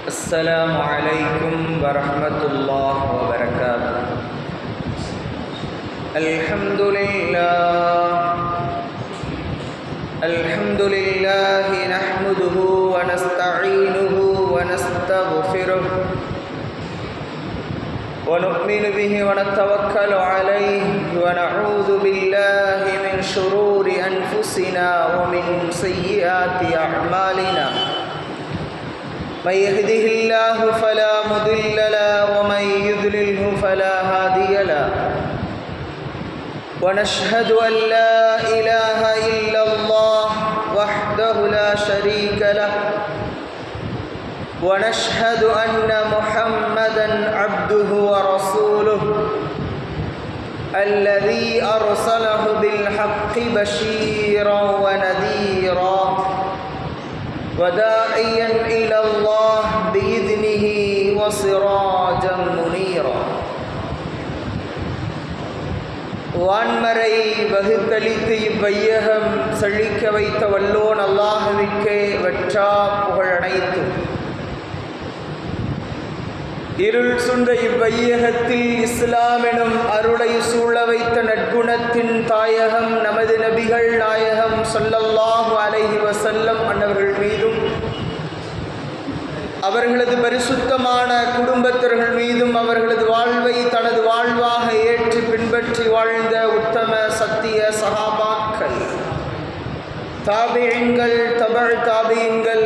السلام عليكم ورحمة الله وبركاته. الحمد لله نحمده ونستعينه ونستغفره ونؤمن به ونتوكل عليه ونعوذ بالله من شرور أنفسنا ومن سيئات أعمالنا. من يهده الله فلا مضل له ومن يضلله فلا هادي له. ونشهد أن لا إله إلا الله وحده لا شريك له. ونشهد أن محمدًا عبده ورسوله الذي أرسله بالحق بشيرًا ونذيرًا وداعيًا إلى الله بإذنه وسراجًا منيرًا. வான்மறை வகுத்தளித்து இவ்வையகம் செழிக்க வைத்த வல்லோன் அல்லாஹுவிற்கே வற்றா புகழ் அனைத்தும். இருள் சுண்ட இவ்வையகத்தில் இஸ்லாம் எனும் அருளை சூழ வைத்த நற்குணத்தின் தாயகம் நமது நபிகள் நாயகம் ஸல்லல்லாஹு அலைஹி வஸல்லம் அன்னவர்கள் மீதும் அவர்களது பரிசுத்தமான குடும்பத்தர்கள் மீதும் அவர்களது வாழ்வை தனது வாழ்வாக ஏற்று பின்பற்றி வாழ்ந்த உத்தம சத்திய சஹாபாக்கள், தாபிஈன்கள், தபஅ் தாபிஈன்கள்,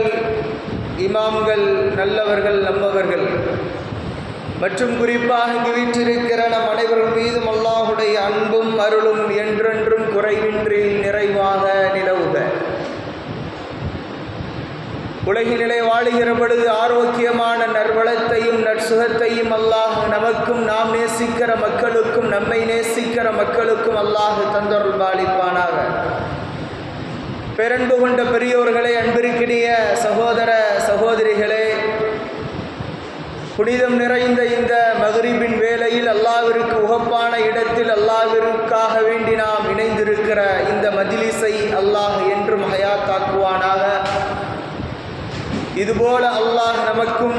இமாம்கள், நல்லவர்கள், நம்மவர்கள் மற்றும் குறிப்பாக இங்கு வீற்றிருக்கிற நம் அனைவர்கள் மீதும் அல்லாஹுடைய அன்பும் அருளும் என்றென்றும் குறைவின்றி நிறைவாக நிலவுக. உலகினிலே வாழுகிற பொழுது ஆரோக்கியமான நற்வளத்தையும் நற்சுகத்தையும் அல்லாஹ் நமக்கும் நாம் நேசிக்கிற மக்களுக்கும் நம்மை நேசிக்கிற மக்களுக்கும் அல்லாஹ் தந்தருள் பாலிப்பானாக. பேரன்பு கொண்ட பெரியோர்களே, அன்பிற்கினிய சகோதர சகோதரிகளே, புனிதம் நிறைந்த இந்த மக்ரிபின் வேளையில் அல்லாஹ்விற்கு உகப்பான இடத்தில் அல்லாஹ்விற்காக வேண்டி நாம் இணைந்திருக்கிற இந்த மஜ்லிஸை அல்லாஹ் என்றும் ஹயாத்தாக்குவானாக. இதுபோல அல்லாஹ் நமக்கும்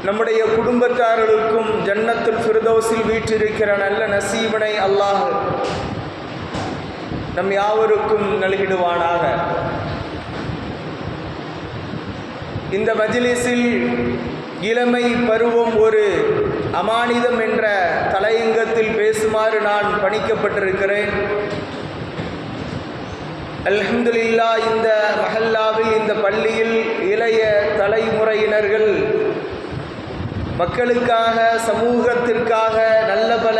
நம்முடைய குடும்பத்தார்களுக்கும் ஜன்னத்துல் ஃபிர்தௌஸில் வீற்றிருக்கிற நல்ல நசீபனை அல்லாஹ் நம் யாவருக்கும் நல்கிடுவானாக. இந்த மஜ்லிஸில் இளமை பருவம் ஒரு அமானிதம் என்ற தலையங்கத்தில் பேசுமாறு நான் பணிக்கப்பட்டிருக்கிறேன். அல்ஹம்துலில்லாஹ், இந்த மஹல்லாவில், இந்த பள்ளியில் இளைய தலைமுறையினர்கள் மக்களுக்காக, சமூகத்திற்காக நல்ல பல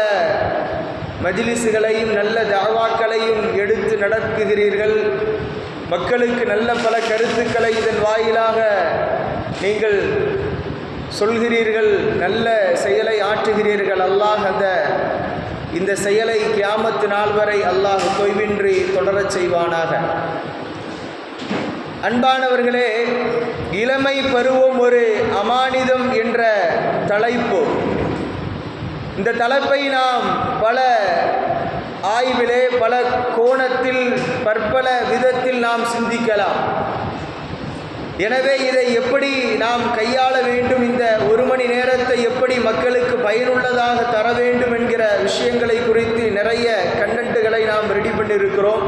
மஜ்லிஸ்களையும் நல்ல தஅவாக்களையும் எடுத்து நடத்துகிறீர்கள். மக்களுக்கு நல்ல பல கருத்துக்களை இதன் வாயிலாக நீங்கள் சொல்கிறீர்கள், நல்ல செயலை ஆற்றுகிறீர்கள். அல்லாஹ் இந்த செயலை கியாமத்து நாள் வரை அல்லாஹ் தொய்வின்றி தொடரச் செய்வானாக. அன்பானவர்களே, இளமை பருவம் ஒரு அமானிதம் என்ற தலைப்பு. இந்த தலைப்பை நாம் பல ஆய்விலே பல கோணத்தில் பற்பல விதத்தில் நாம் சிந்திக்கலாம். எனவே இதை எப்படி நாம் கையாள வேண்டும், இந்த ஒரு மணி நேரத்தை எப்படி மக்களுக்கு பயனுள்ளதாக தர வேண்டும் என்கிற விஷயங்களை குறித்து நிறைய கண்டென்ட்டுகளை நாம் ரெடி பண்ணியிருக்கிறோம்.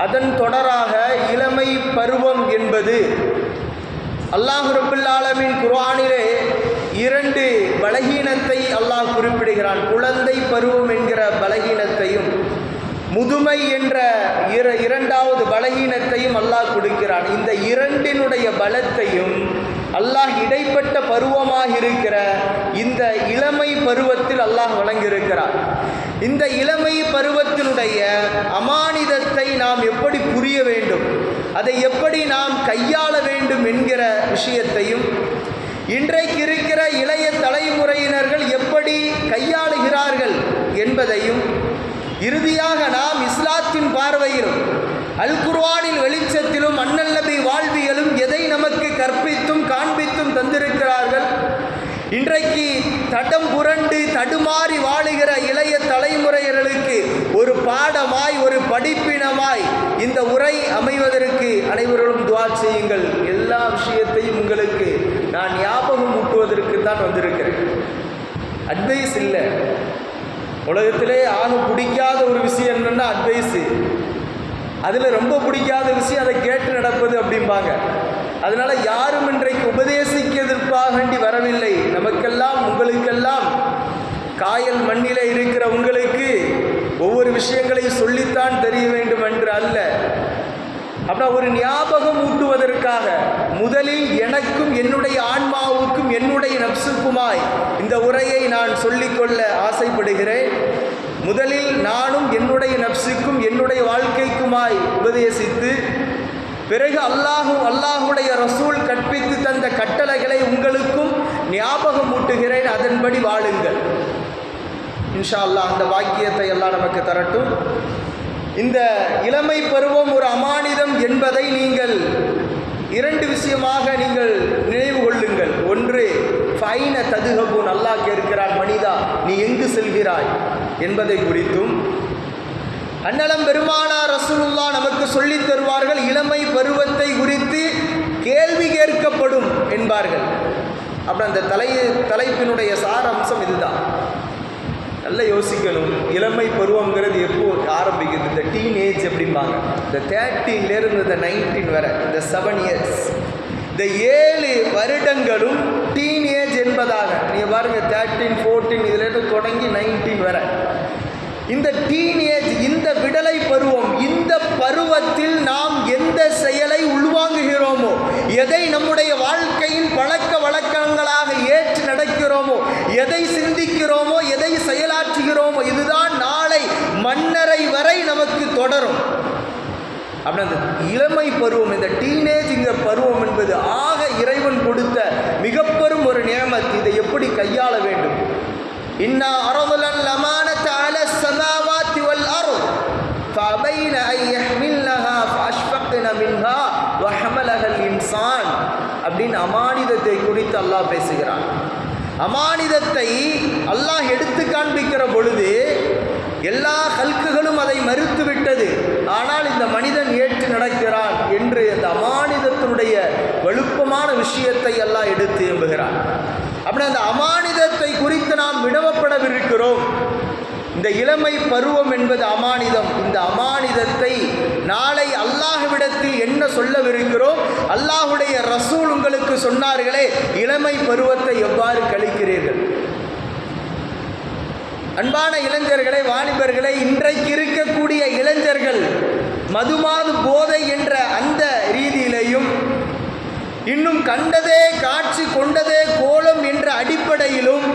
அதன் தொடராக இளமை பருவம் என்பது அல்லாஹ் ரப்பல் ஆலமீன் குர்ஆனிலே 2 பலகீனத்தை அல்லாஹ் குறிப்பிடுகிறான். குழந்தை பருவம் என்கிற பலகீனத்தையும் முதுமை என்ற 2வது பலகீனத்தையும் அல்லாஹ் கொடுக்கிறான். இந்த 2னுடைய பலத்தையும் அல்லாஹ் இடைப்பட்ட பருவமாக இருக்கிற இந்த இளமை பருவத்தில் அல்லாஹ் வழங்கியிருக்கிறார். இந்த இளமை பருவத்தினுடைய அமானிதத்தை நாம் எப்படி புரிய வேண்டும், அதை எப்படி நாம் கையாள வேண்டும் என்கிற விஷயத்தையும், இன்றைக்கு இருக்கிற இளைய தலைமுறையினர்கள் எப்படி கையாளுகிறார்கள் என்பதையும், இறுதியாக நாம் இஸ்லாத்தின் பார்வையிலும் அல் குர்ஆனின் வெளிச்சத்திலும் அண்ணல் நபி வாழ்வியலும் எதை நமக்கு கற்பித்தும் காண்பித்தும் தந்திருக்கிறார்கள். இன்றைக்கு தடம் புரண்டு தடுமாறி வாழுகிற இளைய தலைமுறையினர்களுக்கு ஒரு பாடமாய், ஒரு படிப்பினமாய் இந்த உரை அமைவதற்கு அனைவரும் துஆ செய்யுங்கள். எல்லா விஷயத்தையும் உங்களுக்கு நான் ஞாபகம் ஊட்டுவதற்கு தான் வந்திருக்கிறேன். அட்வைஸ் இல்லை. உலகத்திலே ஆக பிடிக்காத ஒரு விஷயம் என்னன்னா அட்வைஸு. அதில் ரொம்ப பிடிக்காத விஷயம் அதை கேட்டு நடப்பது அப்படிம்பாங்க. அதனால் யாரும் இன்றைக்கு உபதேசிக்கிறதுக்காக வேண்டி வரவில்லை. நமக்கெல்லாம் உங்களுக்கெல்லாம் காயல் மண்ணிலே இருக்கிற உங்களுக்கு ஒவ்வொரு விஷயங்களையும் சொல்லித்தான் தெரிய வேண்டும் என்று அல்ல. அப்படின்னா ஒரு ஞாபகம் ஊட்டுவதற்காக முதலில் எனக்கும் என்னுடைய ஆன்மாவுக்கும் என்னுடைய நப்சுக்குமாய் இந்த உரையை நான் சொல்லிக்கொள்ள ஆசைப்படுகிறேன். முதலில் நானும் என்னுடைய நப்சுக்கும் என்னுடைய வாழ்க்கைக்குமாய் உபதேசித்து, பிறகு அல்லாஹுடைய ரசூல் கற்பித்து தந்த கட்டளைகளை உங்களுக்கும் ஞாபகம் ஊட்டுகிறேன். அதன்படி வாழுங்கள். இன்ஷா அல்லாஹ் அந்த வாக்கியத்தை எல்லாம் நமக்கு தரட்டும். இந்த இளமை பருவம் ஒரு அமானிதம் என்பதை நீங்கள் இரண்டு விஷயமாக நீங்கள் நினைவு கொள்ளுங்கள். ஒன்று, ஃபைன ததுகபூன், அல்லாஹ் கேட்கிறான், மனிதா நீ எங்கு செல்கிறாய் என்பதை குறித்தும். அன்னலம் பெருமானார் ரசூலுல்லாஹ் நமக்கு சொல்லித் தருவார்கள், இளமை பருவத்தை குறித்து கேள்வி கேட்கப்படும் என்பார்கள். அப்புறம் அந்த தலைப்பினுடைய சாரம்சம் இதுதான். நல்லா யோசிக்கணும். இளமை பருவங்கிறது எப்போ ஆரம்பிக்குது? இந்த டீனேஜ் அப்படிம்பாங்க. இந்த 13லேருந்து இந்த 19 வரை, இந்த 7 இயர்ஸ், இந்த 7 வருடங்களும் டீனேஜ் என்பதாக. நீங்கள் பாருங்கள், 13, 14 இதிலேருந்து தொடங்கி 19 வரை இந்த டீனேஜ், இந்த விடலை பருவம். இந்த பருவத்தில் நாம் எந்த செயலை உள்வாங்குகிறோமோ, எதை நம்முடைய வாழ்க்கையின் பழக்க வழக்கங்களாக ஏற்று நடக்கிறோமோ, எதை சிந்திக்கிறோமோ, எதை செயலாற்றுகிறோமோ, இதுதான் நாளை மன்னரை வரை நமக்கு தொடரும். அப்படி அந்த இளமை பருவம், இந்த டீனேஜ் பருவம் என்பது ஆக இறைவன் கொடுத்த மிகப்பெரும் ஒரு நியமத். இதை எப்படி கையாள வேண்டும்? இன்னா அரதுலல் அமானத அல ஸமாவாத்தி வல் அர்த் ஃபஅபைன அன் யஹ்மில்னஹா ஃபஅஷ்ஃபக்ன மின்ஹா வஹமலஹல் இன்சான் அப்படின்னு அமானிதத்தை குறித்து அல்லாஹ் பேசுகிறான். அமானிதத்தை அல்லாஹ் எடுத்து காண்பிக்கிற பொழுது எல்லா ஹல்குகளும் அதை மறுத்து விட்டது. ஆனால் இந்த மனிதன் ஏற்று நடக்கிறான் என்று அந்த அமானிதத்தினுடைய வலுப்பமான விஷயத்தை அல்லாஹ் எடுத்து எம்புகிறான். அப்படி அந்த அமானிதத்தை குறித்து நாம் விடவப்படவிருக்கிறோம். இந்த இளமை பருவம் என்பது அமானிதம். இந்த அமானிதத்தை நாளை அல்லாஹ்விடத்தில் என்ன சொல்லவிருக்கிறோம்? அல்லாஹுடைய ரசூல் உங்களுக்கு சொன்னார்களே, இளமை பருவத்தை எவ்வாறு கழிக்கிறீர்கள்? அன்பான இளைஞர்களே, வாலிபர்களே, இன்றைக்கு இருக்கக்கூடிய இளைஞர்கள் மதுமாது போதை என்ற அந்த ரீதியிலேயும், இன்னும் கண்டதே காட்சி கொண்டதே கோலம் என்ற அடிப்படையிலும்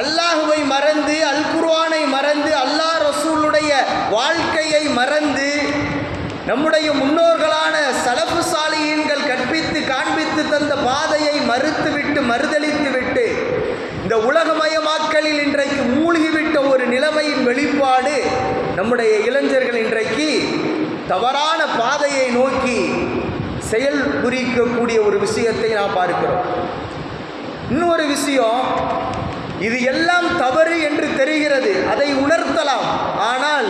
அல்லாஹுவை மறந்து, அல் குர்ஆனை மறந்து, அல்லாஹ் ரசூலுடைய வாழ்க்கையை மறந்து, நம்முடைய முன்னோர்களான சலஃபு சாலிஹீன்கள் கற்பித்து காண்பித்து தந்த பாதையை மறுதலித்துவிட்டு இந்த உலகமயமாக்கலில் இன்றைக்கு மூழ்கிவிட்ட ஒரு நிலைமையின் வெளிப்பாடு நம்முடைய இளைஞர்கள் இன்றைக்கு தவறான பாதையை நோக்கி செயல் புரிக்கக்கூடிய ஒரு விஷயத்தை நாம் பார்க்கிறோம். இன்னொரு விஷயம், இது எல்லாம் தவறு என்று தெரிகிறது, அதை உணர்த்தலாம். ஆனால்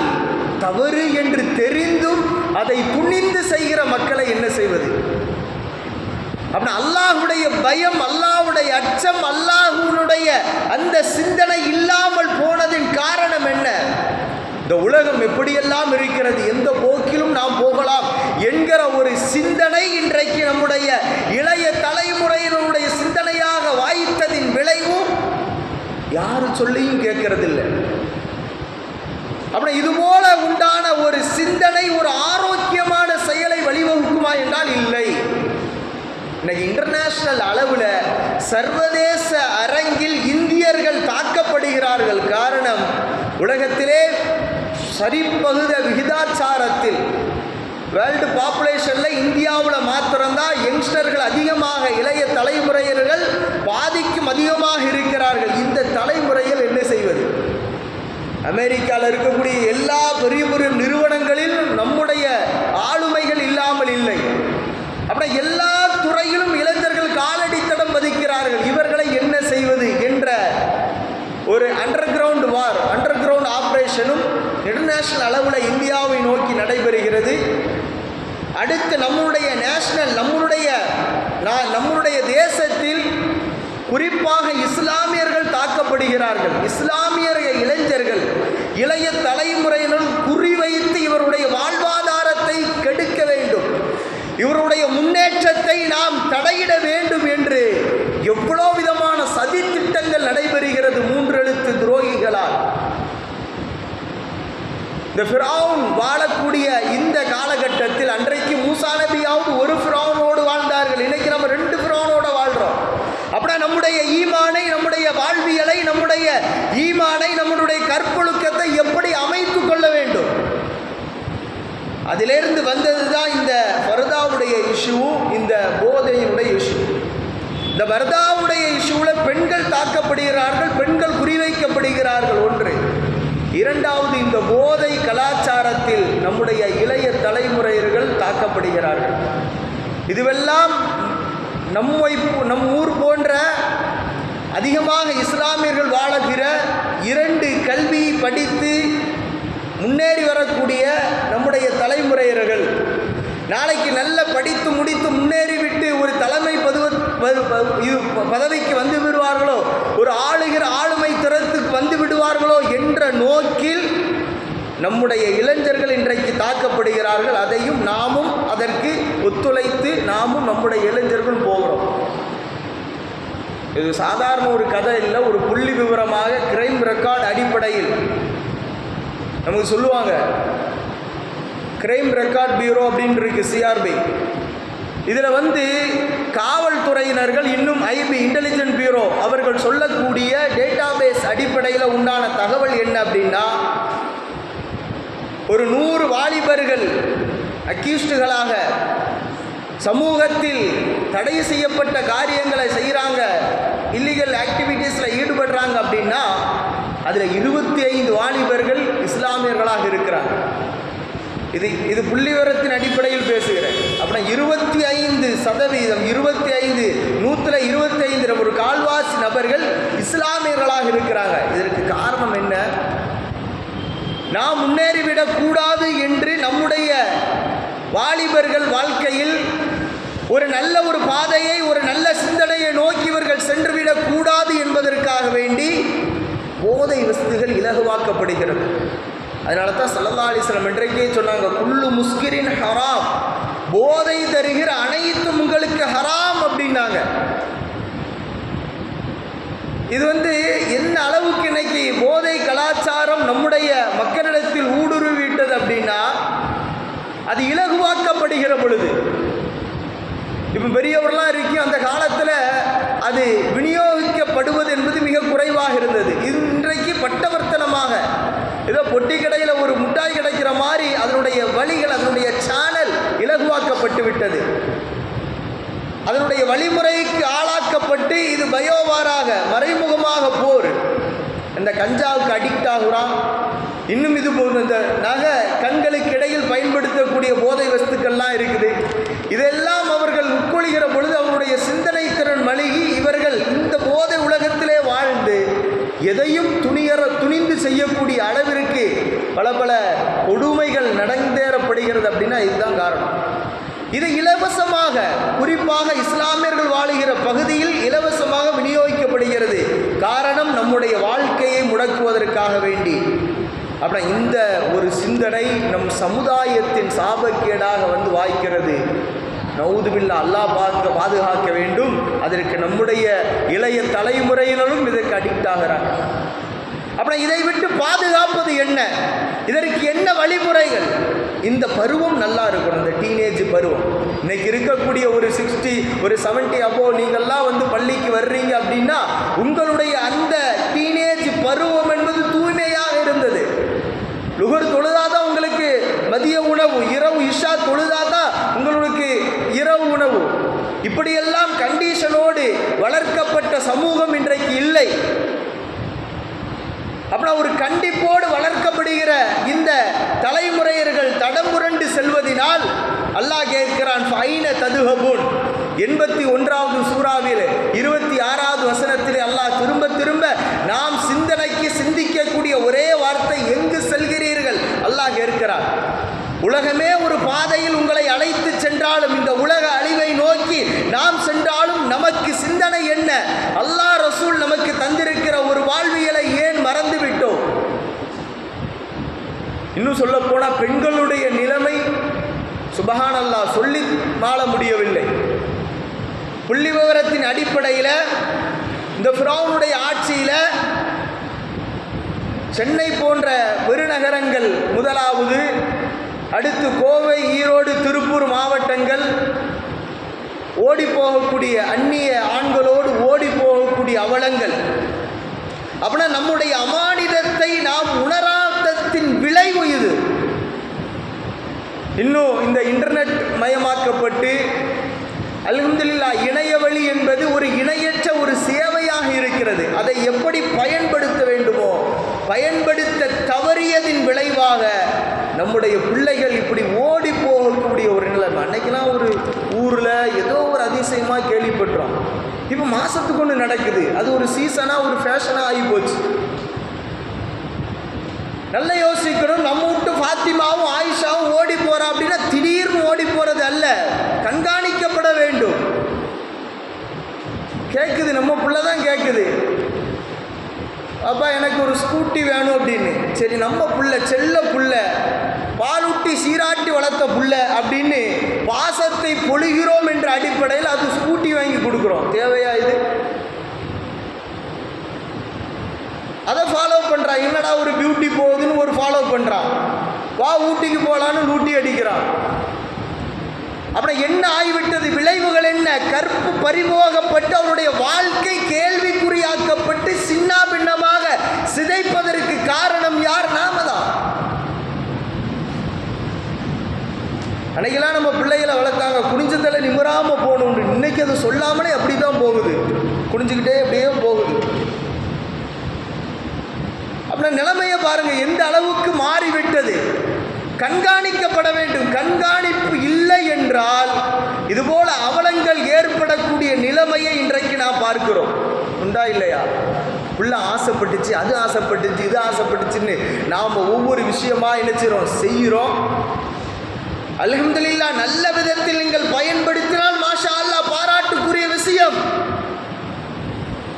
தவறு என்று தெரிந்தும் அதை துணிந்து செய்கிற மக்களை என்ன செய்வது? அப்படின்னா அல்லாஹுடைய பயம், அல்லாஹுடைய அச்சம், அல்லாஹுடைய அந்த சிந்தனை இல்லாமல் போனதின் காரணம் என்ன? இந்த உலகம் எப்படியெல்லாம் இருக்கிறது, எந்த போக்கிலும் நாம் போகலாம் என்கிற ஒரு சிந்தனை இன்றைக்கு நம்முடைய இளைய தலைமுறையினுடைய சிந்தனையாக வாய்த்ததின் விளைவும் யாரு சொல்லியும் கேட்கறதில்லை. அப்படி இதுபோல உண்டான ஒரு சிந்தனை ஒரு ஆரோக்கியமான செயலை வழிவகுக்குமா என்றால் இல்லை. இன்னைக்கு இன்டர்நேஷனல் அளவில் சர்வதேச அரங்கில் இந்தியர்கள் தாக்கப்படுகிறார்கள். காரணம், உலகத்திலே சரிபகுத விகிதாச்சாரத்தில் வேர்ல்டு பாப்புலேஷனில் இந்தியாவில் மாத்திரம்தான் யங்ஸ்டர்கள் அதிகமாக, இளைய தலைமுறையினர்கள் பாதிக்கும் அதிகமாக இருக்கிறார்கள். இந்த தலைமுறையில் என்ன செய்வது? அமெரிக்காவில் இருக்கக்கூடிய எல்லா பெரிய பெரிய நிறுவனங்களில் நம்முடைய ஆளுமைகள் இல்லாமல் இல்லை. அப்படி எல்லா துறையிலும் இளைஞர்கள் காலடித்தடம் பதிக்கிறார்கள். இவர்களை என்ன செய்வது என்ற ஒரு அண்டர் கிரவுண்ட் வார், அண்டர் கிரவுண்ட் ஆபரேஷனும் இன்டர்நேஷனல் அளவில் இந்தியாவை நோக்கி நடைபெறுகிறது. அடுத்து நம்முடைய நேஷனல், நம்முடைய நம்முடைய தேசத்தில் குறிப்பாக இஸ்லாமியர்கள் தாக்கப்படுகிறார்கள். இஸ்லாமியர் இளைஞர்கள், இளைய தலைமுறையினர் குறிவைத்து இவருடைய வாழ்வாதாரத்தை கெடுக்க வேண்டும், இவருடைய முன்னேற்றத்தை நாம் தடையிட வேண்டும் என்று எவ்வளோ விதமான சதி திட்டங்கள் நடைபெறுகிறது 3 எழுத்து துரோகிகளால். இந்த ஃபிரௌன் வாழக்கூடிய இந்த காலகட்டத்தில் அன்றைக்கு மூசா நபியாவது ஒரு ஃபிரௌனோடு வாழ்ந்தார்கள். இன்னைக்கு நம்ம 2 ஃபிரௌனோட வாழ்றோம். அப்படின்னா நம்முடைய ஈமானை, நம்முடைய வாழ்வியலை, நம்முடைய ஈமானை, நம்முடைய கற்பொழுக்கத்தை எப்படி அமைத்து கொள்ள வேண்டும்? அதிலிருந்து வந்தது தான் இந்த பர்தாவுடைய இஷ்யூவும் இந்த போதையினுடைய இஷ்யூ. இந்த பர்தாவுடைய இஷ்யூவில் பெண்கள் தாக்கப்படுகிறார்கள், பெண்கள் குறிவைக்கப்படுகிறார்கள். 1. 2வது, இந்த போதை கலாச்சாரத்தில் நம்முடைய இளைய தலைமுறையர்கள் தாக்கப்படுகிறார்கள். இதுவெல்லாம் நம் ஊர் போன்ற அதிகமாக இஸ்லாமியர்கள் வாழுகிற 2 கல்வி படித்து முன்னேறி வரக்கூடிய நம்முடைய தலைமுறையர்கள் நாளைக்கு நல்ல படித்து முடித்து முன்னேறிவிட்டு ஒரு தலைமை பதவிக்கு வந்து விடுவார்களோ, ஒரு ஆளுகிற ஆளுமை திறத்துக்கு வந்து விடுவார்களோ என்ற நோக்கில் நம்முடைய இளைஞர்கள் இன்றைக்கு தாக்கப்படுகிறார்கள். அதையும் நாமும் அதற்கு ஒத்துழைத்து நாமும் நம்முடைய இளைஞர்கள் போகிறோம். இது சாதாரண ஒரு கதை இல்லை, ஒரு புள்ளி விவரமாக கிரைம் ரெக்கார்டு அடிப்படையில் நமக்கு சொல்லுவாங்க. கிரைம் ரெக்கார்ட் பியூரோ அப்படின்னு இருக்கு, சிஆர்பி. இதில் காவல்துறையினர்கள், இன்னும் ஐபி இன்டெலிஜென்ட் பியூரோ அவர்கள் சொல்லக்கூடிய டேட்டாபேஸ் அடிப்படையில் உண்டான தகவல் என்ன அப்படின்னா, ஒரு 100 வாலிபர்கள் அக்யூஸ்டுகளாக சமூகத்தில் தடை செய்யப்பட்ட காரியங்களை செய்கிறாங்க, இல்லீகல் ஆக்டிவிட்டீஸில் ஈடுபடுறாங்க அப்படின்னா அதில் 25 வாலிபர்கள் இஸ்லாமியர்களாக இருக்கிறாங்க. இது புள்ளிவிவரத்தின் அடிப்படையில் பேசுகிறேன். அப்படின்னா 25%, 25 125 ஒரு கால்வாசி நபர்கள் இஸ்லாமியர்களாக இருக்கிறாங்க. இதற்கு காரணம் என்ன? நாம் முன்னேறிவிடக் கூடாது என்று நம்முடைய வாலிபர்கள் வாழ்க்கையில் ஒரு நல்ல ஒரு பாதையை, ஒரு நல்ல சிந்தனையை நோக்கி இவர்கள் சென்றுவிடக் கூடாது என்பதற்காக வேண்டி போதை வஸ்துகள் இலகுவாக்கப்படுகிறது. அதனால தான் ஸல்லல்லாஹு அலைஹி வஸல்லம் இன்றைக்கே சொன்னாங்க, குல்லு முஸ்கிரின் ஹராம், போதை தருகிற அனைத்தும் உங்களுக்கு ஹராம் அப்படின்னாங்க. இது என்ன அளவுக்கு இன்னைக்கு போதை கலாச்சாரம் நம்முடைய மக்களிடத்தில் ஊடுருவிட்டது அப்படின்னா, அது இலகுவாக்கப்படுகிற பொழுது, இப்போ பெரியவர்களாம் இருக்கும் அந்த காலத்தில் அது விநியோகிக்கப்படுவது என்பது மிக குறைவாக இருந்தது. இன்றைக்கு பட்டவர்த்தனமாக ஏதோ பொட்டி கடையில் ஒரு முட்டாய் கிடைக்கிற மாதிரி அதனுடைய வழிகள், அதனுடைய சேனல் இலகுவாக்கப்பட்டு விட்டது. அதனுடைய வழிமுறைக்கு ஆளாக்கப்பட்டு இது பயோவாராக மறைமுகமாக போர். இந்த கஞ்சாவுக்கு அடிக்ட் ஆகுறான். இன்னும் இது இந்த நகை கண்களுக்கு இடையில் பயன்படுத்தக்கூடிய போதை வஸ்துக்கள்லாம் இருக்குது. இதெல்லாம் அவர்கள் உட்கொள்கிற பொழுது அவருடைய சிந்தனை திறன் மழுகி இவர்கள் இந்த போதை உலகத்திலே வாழ்ந்து எதையும் துணிந்து செய்யக்கூடிய அளவிற்கு பல கொடுமைகள் நடந்தேறப்படுகிறது. அப்படின்னா இதுதான் காரணம். இது இலவசமாக, குறிப்பாக இஸ்லாமியர்கள் வாழுகிற பகுதியில் இலவசமாக விநியோகிக்கப்படுகிறது. காரணம், நம்முடைய வாழ்க்கையை முடக்குவதற்காக வேண்டி. அப்படின்னா இந்த ஒரு சிந்தனை நம் சமுதாயத்தின் சாபக்கேடாக வாய்க்கிறது. நவுதுபில்லா, அல்லாஹ் பாதுகாக்க வேண்டும். அதற்கு நம்முடைய இளைய தலைமுறையினரும் இதற்கு அடிக்ட் ஆகிறாங்க. அப்புறம் இதை விட்டு பாதுகாப்பது என்ன? இதற்கு என்ன வழிமுறைகள்? இந்த பருவம் நல்லா இருக்கணும், இந்த டீனேஜ் பருவம். இன்னைக்கு இருக்கக்கூடிய ஒரு 60 ஒரு 70 அப்போ நீங்கள்லாம் பள்ளிக்கு வர்றீங்க அப்படின்னா உங்களுடைய அந்த டீனேஜ் பருவம் என்பது தூய்மையாக இருந்தது. லுகர் தொழுதாதான் உங்களுக்கு மதிய உணவு, இரவு இஷா தொழுதாதான் உங்களுக்கு இரவு உணவு. இப்படியெல்லாம் கண்டிஷனோடு வளர்க்கப்பட்ட சமூகம் இன்றைக்கு இல்லை. அப்படின்னா ஒரு கண்டிப்போடு வளர்க்கப்படுகிற இந்த தலைமுறையர்கள் தடம் புரண்டு செல்வதினால் அல்லாஹ் கேட்கிறான், ஃபைன ததுஹபூன். 81வது சூறாவில் 26வது வசனத்திலே அல்லாஹ் திரும்ப நாம் சிந்திக்கக்கூடிய ஒரே வார்த்தை, எங்கு செல்கிறீர்கள்? அல்லாஹ் கேட்கிறான். உலகமே ஒரு பாதையில் உங்களை அழைத்து சென்றாலும் இந்த உலக அழிவை நோக்கி நாம் இன்னும் சொல்ல போனால் பெண்களுடைய நிலைமை சுபஹானல்லாஹ் சொல்லி மாள முடியவில்லை. புள்ளி விவரத்தின் அடிப்படையில் இந்த ஃபிரௌனுடைய ஆட்சியில் சென்னை போன்ற பெருநகரங்கள் முதலாவது, அடுத்து கோவை, ஈரோடு, திருப்பூர் மாவட்டங்கள் ஓடி போகக்கூடிய அந்நிய ஆண்களோடு ஓடி போகக்கூடிய அவலங்கள். அப்படின்னா நம்முடைய அமானிதத்தை நாம் உணராதத்தின் விளைவு இது. இன்னும் இந்த இன்டர்நெட் மயமாக்கப்பட்டு அல்ஹம்துலில்லாஹ் இணையவழி என்பது ஒரு இணையற்ற ஒரு சேவையாக இருக்கிறது. அதை எப்படி பயன்படுத்த வேண்டுமோ பயன்படுத்த தவறியதின் விளைவாக நம்முடைய பிள்ளைகள் இப்படி ஓடி போகக்கூடிய ஒரு நிலைமை. அன்னைக்கெல்லாம் ஒரு ஊரில் ஏதோ ஒரு அதிசயமாக கேள்விப்பட்டோம், இப்போ மாதத்துக்கு ஒன்று நடக்குது. அது ஒரு சீசனாக ஒரு ஃபேஷனாக ஆகி போச்சு. நல்லா யோசிக்கணும். நம்ம விட்டு ஃபாத்திமாவும் ஆயிஷாவும் ஓடி போகிறா அப்படின்னா திடீர்னு ஓடி போகிறது அல்ல, கண்காணிக்கப்பட வேண்டும். கேட்குது, நம்ம பிள்ளை தான் கேட்குது, அப்பா எனக்கு ஒரு ஸ்கூட்டி வேணும் அப்படின்னு. சரி, நம்ம புள்ள செல்ல புள்ள, பாலூட்டி சீராட்டி வளர்த்த புள்ள அப்படின்னு பாசத்தை பொழிகிறோம் என்ற அடிப்படையில் அது ஸ்கூட்டி வாங்கி கொடுக்குறோம். தேவையா இது? அதை ஃபாலோ பண்ணுறான். என்னடா ஒரு பியூட்டி போகுதுன்னு ஒரு ஃபாலோ பண்ணுறான். வா ஊட்டிக்கு போகலான்னு லூட்டி அடிக்கிறான். அப்புறம் என்ன ஆகிவிட்டது? விளைவுகள் என்ன? கற்பு பறிபோகப்பட்டு அவருடைய வாழ்க்கை கேள்விக்குறியாக்கப்பட்டு சின்ன பின்னமாக சிதைப்பதற்கு காரணம் யார்? நாம தான். அன்னைக்கெல்லாம் நம்ம பிள்ளைகளை வளர்த்தாங்க, குனிஞ்சதில் நிமிராம போகணும். இன்னைக்கு அது சொல்லாமலே அப்படி தான் போகுது, குனிஞ்சுக்கிட்டே அப்படியே போகுது. அப்படின்னா நிலைமையை பாருங்க எந்த அளவுக்கு மாறிவிட்டது. கண்காணிக்கப்பட வேண்டும். கண்காணிப்பு இல்லை என்றால் இதுபோல அவலங்கள் ஏற்படக்கூடிய நிலைமையை இன்றைக்கு நாம் பார்க்கிறோம். உண்டா இல்லையா? புள்ள ஆசைப்பட்டுச்சு, அது ஆசைப்பட்டுச்சு, இது ஆசைப்பட்டுச்சுன்னு நாம் ஒவ்வொரு விஷயமா நினைச்சிரோம், செய்கிறோம். அல்ஹம்துலில்லாஹ் நல்ல விதத்தில் நீங்கள் பயன்படுத்தினால் மாஷா அல்லாஹ் பாராட்டுக்குரிய விஷயம்.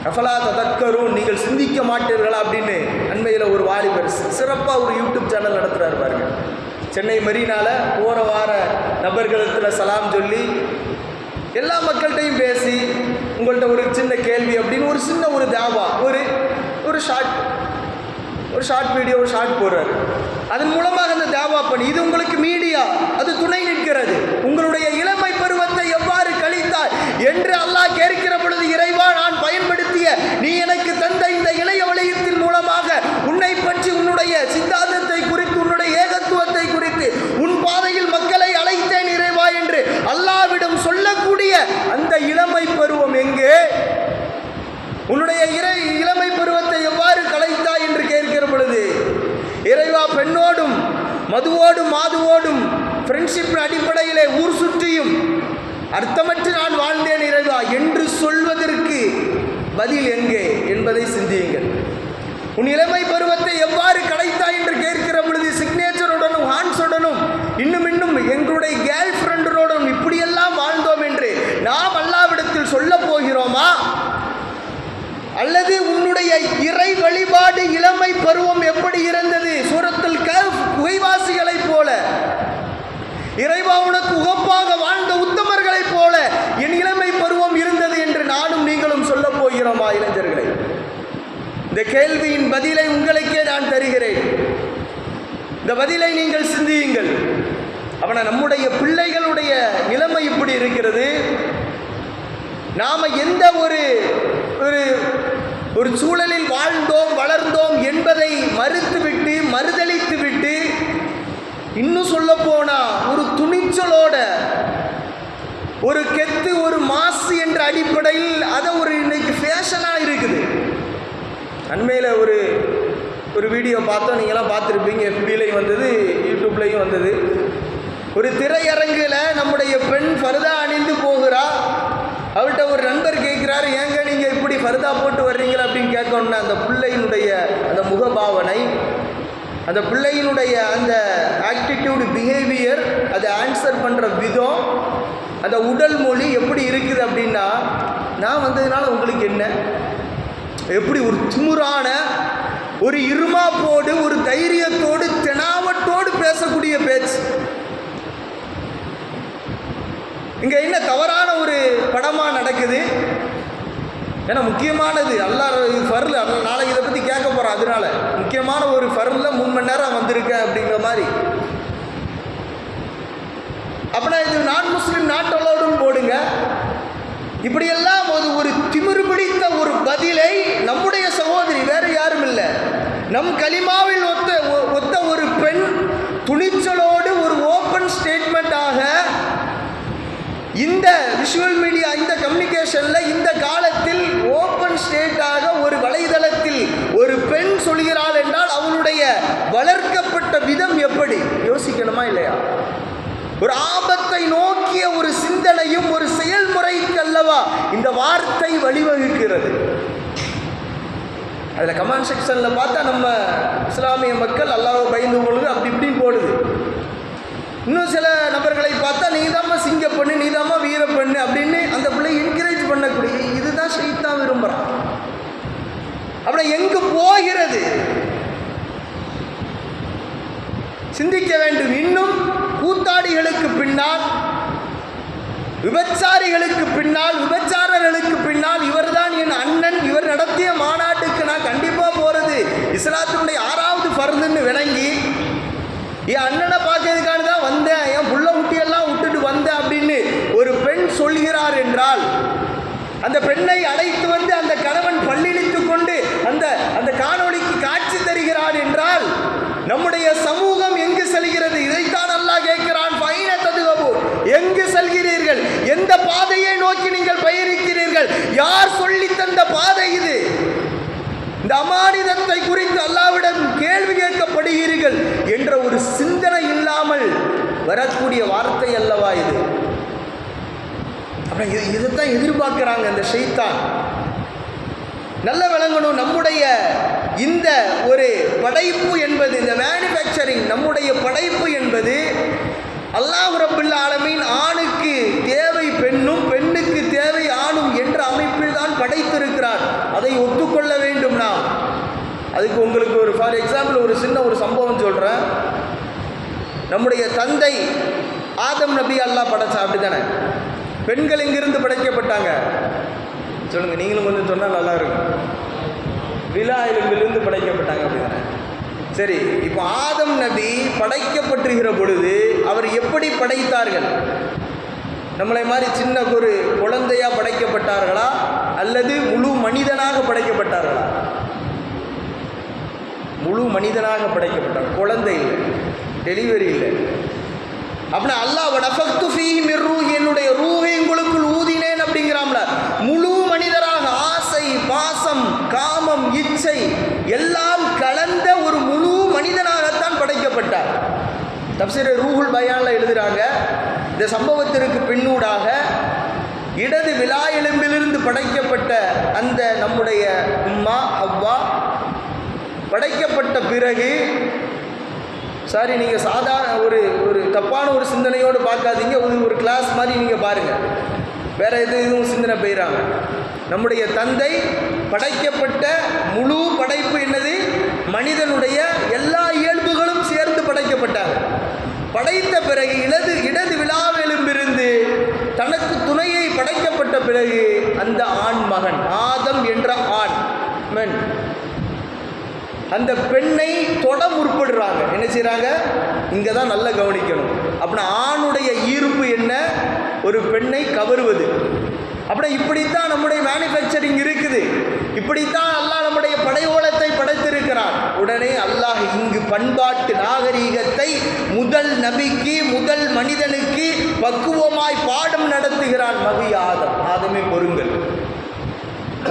அஃபலா ததக்கரூன், நீங்கள் சிந்திக்க மாட்டீர்களா அப்படின்னு அண்மையில் ஒரு வாலிபர் சிறப்பாக ஒரு யூடியூப் சேனல் நடத்துகிறார் பாருங்க. சென்னை மெரினால போகிற வார நபர்களிடத்தில் சலாம் சொல்லி எல்லா மக்கள்கிட்டையும் பேசி உங்கள்கிட்ட ஒரு சின்ன கேள்வி அப்படின்னு ஒரு சின்ன ஒரு தாவா ஒரு ஷார்ட் வீடியோ ஷார்ட் போடுறாரு. அதன் மூலமாக அந்த தாவா பண்ணி இது உங்களுக்கு மீடியா அது துணை நிற்கிறது. உங்களுடைய இளமை பருவத்தை எவ்வாறு கழித்தாய் என்று அல்லாஹ் கேட்கிற பொழுது, இறைவா நான் பயன்படுத்திய நீ எனக்கு தந்த இந்த இளைய வளையத்தின் மூலமாக உன்னை பற்றி, உன்னுடைய சித்தாந்தத்தை குறித்து, உன்னுடைய ஏகத்துவத்தை குறித்து உன் பாதையில் மக்களை அழைத்தேன் இறைவா என்று அல்லாஹ்விடம் சொல்லக்கூடிய அந்த இளமை பருவம் எங்கே? உன்னுடைய இளமை பருவத்தை எவ்வாறு கலைத்தாய் என்று கேட்கிற பொழுது, இறைவா பெண்ணோடும் மதுவோடும் மாதுவோடும் ஃப்ரெண்ட்ஷிப் அடிப்படையிலே ஊர் சுற்றியும் அர்த்தமற்று நான் வாழ்ந்தேன் இறைவா என்று சொல்வதற்கு பதில் எங்கே என்பதை சிந்தியுங்கள். உன் இளமை பருவத்தை எவ்வாறு கலைத்தாய் என்று கேட்கிற பொழுது சிக்னேச்சருடனும் ஹான்ஸுடனும் இன்னும் எங்களுடைய கேர்ள் ஃப்ரெண்டரோடும் இப்படியெல்லாம் வாழ்ந்தோம் என்று நாம் அல்லாஹ்விடத்தில் சொல்ல போகிறோமா? அல்லது உன்னுடைய இறை வழிபாடு இளமை பருவம் எப்படி இருந்தது? சூரத்துல் கஹ்ஃப் குகைவாசிகளைப் போல, இறைவா உனக்கு உகப்பாக வாழ்ந்த உத்தமர்களைப் போல என் இளமை பருவம் இருந்தது என்று நானும் நீங்களும் சொல்ல போகிறோமா? இளைஞர்களே, இந்த கேள்வியின் பதிலை உங்களுக்கே நான் தருகிறேன். இந்த பதிலை நீங்கள் சிந்தியுங்கள். அவனை நம்முடைய பிள்ளைகளுடைய நிலைமை இப்படி இருக்கிறது. நாம் எந்த ஒரு சூழலில் வாழ்ந்தோம் வளர்ந்தோம் என்பதை மறுதளித்து விட்டு இன்னும் சொல்ல போனா ஒரு துணிச்சலோட, ஒரு கெத்து, ஒரு மாசு என்ற அடிப்படையில் அதை இன்னைக்கு ஃபேஷனாக இருக்குது. அண்மையில் ஒரு வீடியோ பார்த்தோம், நீங்களாம் பார்த்துருப்பீங்க. FBலையும் வந்தது, யூடியூப்லையும் வந்தது. ஒரு திரையரங்கில் நம்முடைய பெண் ஃபர்தா அணிந்து போகிறா. அவர்கிட்ட ஒரு நண்பர் கேட்குறாரு, ஏங்க நீங்கள் இப்படி ஃபர்தா போட்டு வர்றீங்களா அப்படின்னு கேட்கணுன்னா அந்த பிள்ளையினுடைய அந்த முகபாவனை, அந்த பிள்ளையினுடைய அந்த ஆட்டிடியூடு, பிஹேவியர், அதை ஆன்சர் பண்ணுற விதம், அந்த உடல் மொழி எப்படி இருக்குது அப்படின்னா, நான் வந்ததுனால உங்களுக்கு என்ன? எப்படி ஒரு திமுறான, ஒரு இருமாப்போடு, ஒரு தைரியத்தோடு, தெனாவட்டு ஆர்வத்தோடு பேசக்கூடிய பேச்சு. இங்க என்ன தவறான ஒரு படமா நடக்குது? ஏன்னா முக்கியமானது அல்லாஹ் ஃபர்ல, நாளைக்கு இதை பற்றி கேட்க போகிறோம். அதனால முக்கியமான ஒரு ஃபர்ல 3 மணி நேரம் வந்திருக்கேன் அப்படிங்கிற மாதிரி. அப்படின்னா இது நான் முஸ்லீம் நாட்டோடும் போடுங்க. இப்படியெல்லாம் ஒரு திமிரு பிடித்த ஒரு பதிலை நம்முடைய சகோதரி, வேறு யாரும் இல்லை, நம் கலிமாவில் ஒத்த ஒரு பெண் துணிச்சலோடு ஒரு ஓப்பன் ஸ்டேட்மெண்ட்டாக இந்த விஷுவல் மீடியா, இந்த கம்யூனிகேஷன்ல இந்த காலத்தில் ஓப்பன் ஸ்டேட்டாக ஒரு வலைதளத்தில் ஒரு பெண் சொல்கிறாள் என்றால் அவளுடைய வளர்க்கப்பட்ட விதம் எப்படி யோசிக்கணுமா இல்லையா? ஒரு ஆபத்தை நோக்கிய ஒரு சிந்தனையும் ஒரு செயல்முறைக்கு அல்லவா இந்த வார்த்தை வழிவகுக்கிறது. அதில் கமெண்ட் செக்ஷனில் பார்த்தா நம்ம இஸ்லாமிய மக்கள் அல்லாஹ்வை பயந்து கொள்ளுது அப்படி இப்படின்னு போடுது. இன்னும் சில நபர்களை பார்த்தா நீதாம்மா சிங்க பண்ணு, நீதாம்மா வீர பண்ணு அப்படின்னு அந்த பிள்ளை என்கரேஜ் பண்ணக்கூடிய, இதுதான் ஷைத்தான் விரும்புகிறான். அப்படின்னா எங்கு போகிறது சிந்திக்க வேண்டும். இன்னும் கூத்தாடிகளுக்கு பின்னால், விபச்சாரிகளுக்கு பின்னால், விபச்சாரர்களுக்கு பின்னால் இவர்தான் என் அண்ணன், இவர் நடத்திய மாநாட்டுக்கு நான் கண்டிப்பாக போகிறது இஸ்லாத்தினுடைய 6வது ஃபர்துன்னு விளங்கி, என் அண்ணனை பார்க்கறதுக்கான தான் வந்தேன், என் புள்ள குட்டியெல்லாம் விட்டுட்டு வந்தேன் அப்படின்னு ஒரு பெண் சொல்கிறார் என்றால், அந்த பெண்ணை அழைத்து வந்து அந்த கணவன் பல்லிழித்து கொண்டு அந்த காணொளிக்கு காட்சி தருகிறார் என்றால் நம்முடைய சமூகம் எங்கு செல்கிறது? இதைத்தான் அல்லாஹ் கேட்கிறான். ஃபைன ததுகபு, எங்கு செல்கிறீர்கள்? எந்த பாதையை நோக்கி நீங்கள் பயணிக்கிறீர்கள்? யார் சொல்லி தந்த பாதை இது? இந்த அமானிதத்தை குறித்து அல்லாஹ்விடம் கேள்வி கேட்கப்படுகிறீர்கள் என்ற ஒரு சிந்தனை இல்லாமல் வரக்கூடிய வார்த்தை அல்லவா இது? அப்ப இதைத்தான் எதிர்பார்க்கிறாங்க இந்த ஷைத்தான். நல்ல விளங்கணும், நம்முடைய இந்த ஒரு படைப்பு என்பது, இந்த மேனுஃபேக்சரிங், நம்முடைய படைப்பு என்பது அல்லாஹ் ரப்பல் ஆலமீன் ஆணுக்கு தேவை பெண்ணும், பெண்ணுக்கு தேவை ஆணும் என்ற அமைப்பில் தான் படைத்திருக்கிறார். அதை ஒத்துக்கொள்ள வேண்டும் நாம். அதுக்கு உங்களுக்கு ஒரு ஃபார் எக்ஸாம்பிள் ஒரு சின்ன ஒரு சம்பவம் சொல்கிறேன். நம்முடைய தந்தை ஆதம் நபி அல்லாஹ் படைச்சா, அப்படி தானே? பெண்கள் எங்கிருந்து படைக்கப்பட்டாங்க சொல்லுங்கள், நீங்களும் கொஞ்சம் சொன்னால் நல்லா இருக்கும். விலா எலும்பிலிருந்து படைக்கப்பட்டாங்க, அப்படி தானே? சரி, இப்போ ஆதம் நபி படைக்கப்பட்டிருக்கிற பொழுது அவர் எப்படி படைத்தார்கள்? நம்மளை மாதிரி சின்ன ஒரு குழந்தையா படைக்கப்பட்டார்களா அல்லது முழு மனிதனாக படைக்கப்பட்டார்களா? முழு மனிதனாக படைக்கப்பட்டார், குழந்தை இல்லை, டெலிவரி இல்லை. அப்படின்னா அல்லாஹ் நஃபக்து ஃபீஹி மிர் ரூஹி, என்னுடைய ரூஹை உங்களுக்குள் ஊதினேன் அப்படிங்கிறாம்ல. முழு மனிதராக ஆசை, பாசம், காமம், இச்சை எல்லாம் கலந்த ஒரு முழு மனிதனாகத்தான் படைக்கப்பட்டார். தப்சீர் ரூஹுல் பயான்ல எழுதுறாங்க, இந்த சம்பவத்திற்கு பின்னூடாக இடது விலா எலும்பிலிருந்து படைக்கப்பட்ட அந்த நம்முடைய உம்மா ஹவ்வா படைக்கப்பட்ட பிறகு, சாரி நீங்கள் சாதாரண ஒரு தப்பான ஒரு சிந்தனையோடு பார்க்காதீங்க, ஒரு கிளாஸ் மாதிரி நீங்கள் பாருங்கள், வேறு எதுவும் சிந்தனை போயிடறாங்க. நம்முடைய தந்தை படைக்கப்பட்ட முழு படைப்பு என்னது? மனிதனுடைய எல்லா இயல்புகளும் சேர்ந்து படைக்கப்பட்டார். படைத்த பிறகு இடது விலாவெலும்பிருந்து தனக்கு துணையை படைக்கப்பட்ட பிறகு அந்த ஆண் மகன் ஆதம் என்ற ஆண் மன் அந்த பெண்ணை தொட முற்படுறாங்க. என்ன செய்கிறாங்க? இங்கே தான் நல்லா கவனிக்கணும். அப்படின்னா ஆணுடைய ஈர்ப்பு என்ன? ஒரு பெண்ணை கவருவது. அப்படின்னா இப்படித்தான் நம்முடைய மேனுஃபேக்சரிங் இருக்குது. இப்படித்தான் அல்லாஹ் நம்முடைய படையோலத்தை படைத்திருக்கிறான். உடனே அல்லாஹ் இங்கு பண்பாட்டு நாகரீகத்தை முதல் நபிக்கு, முதல் மனிதனுக்கு பக்குவமாய் பாடம் நடத்துகிறான். நபி ஆதம், ஆதமே பொறுங்கள்,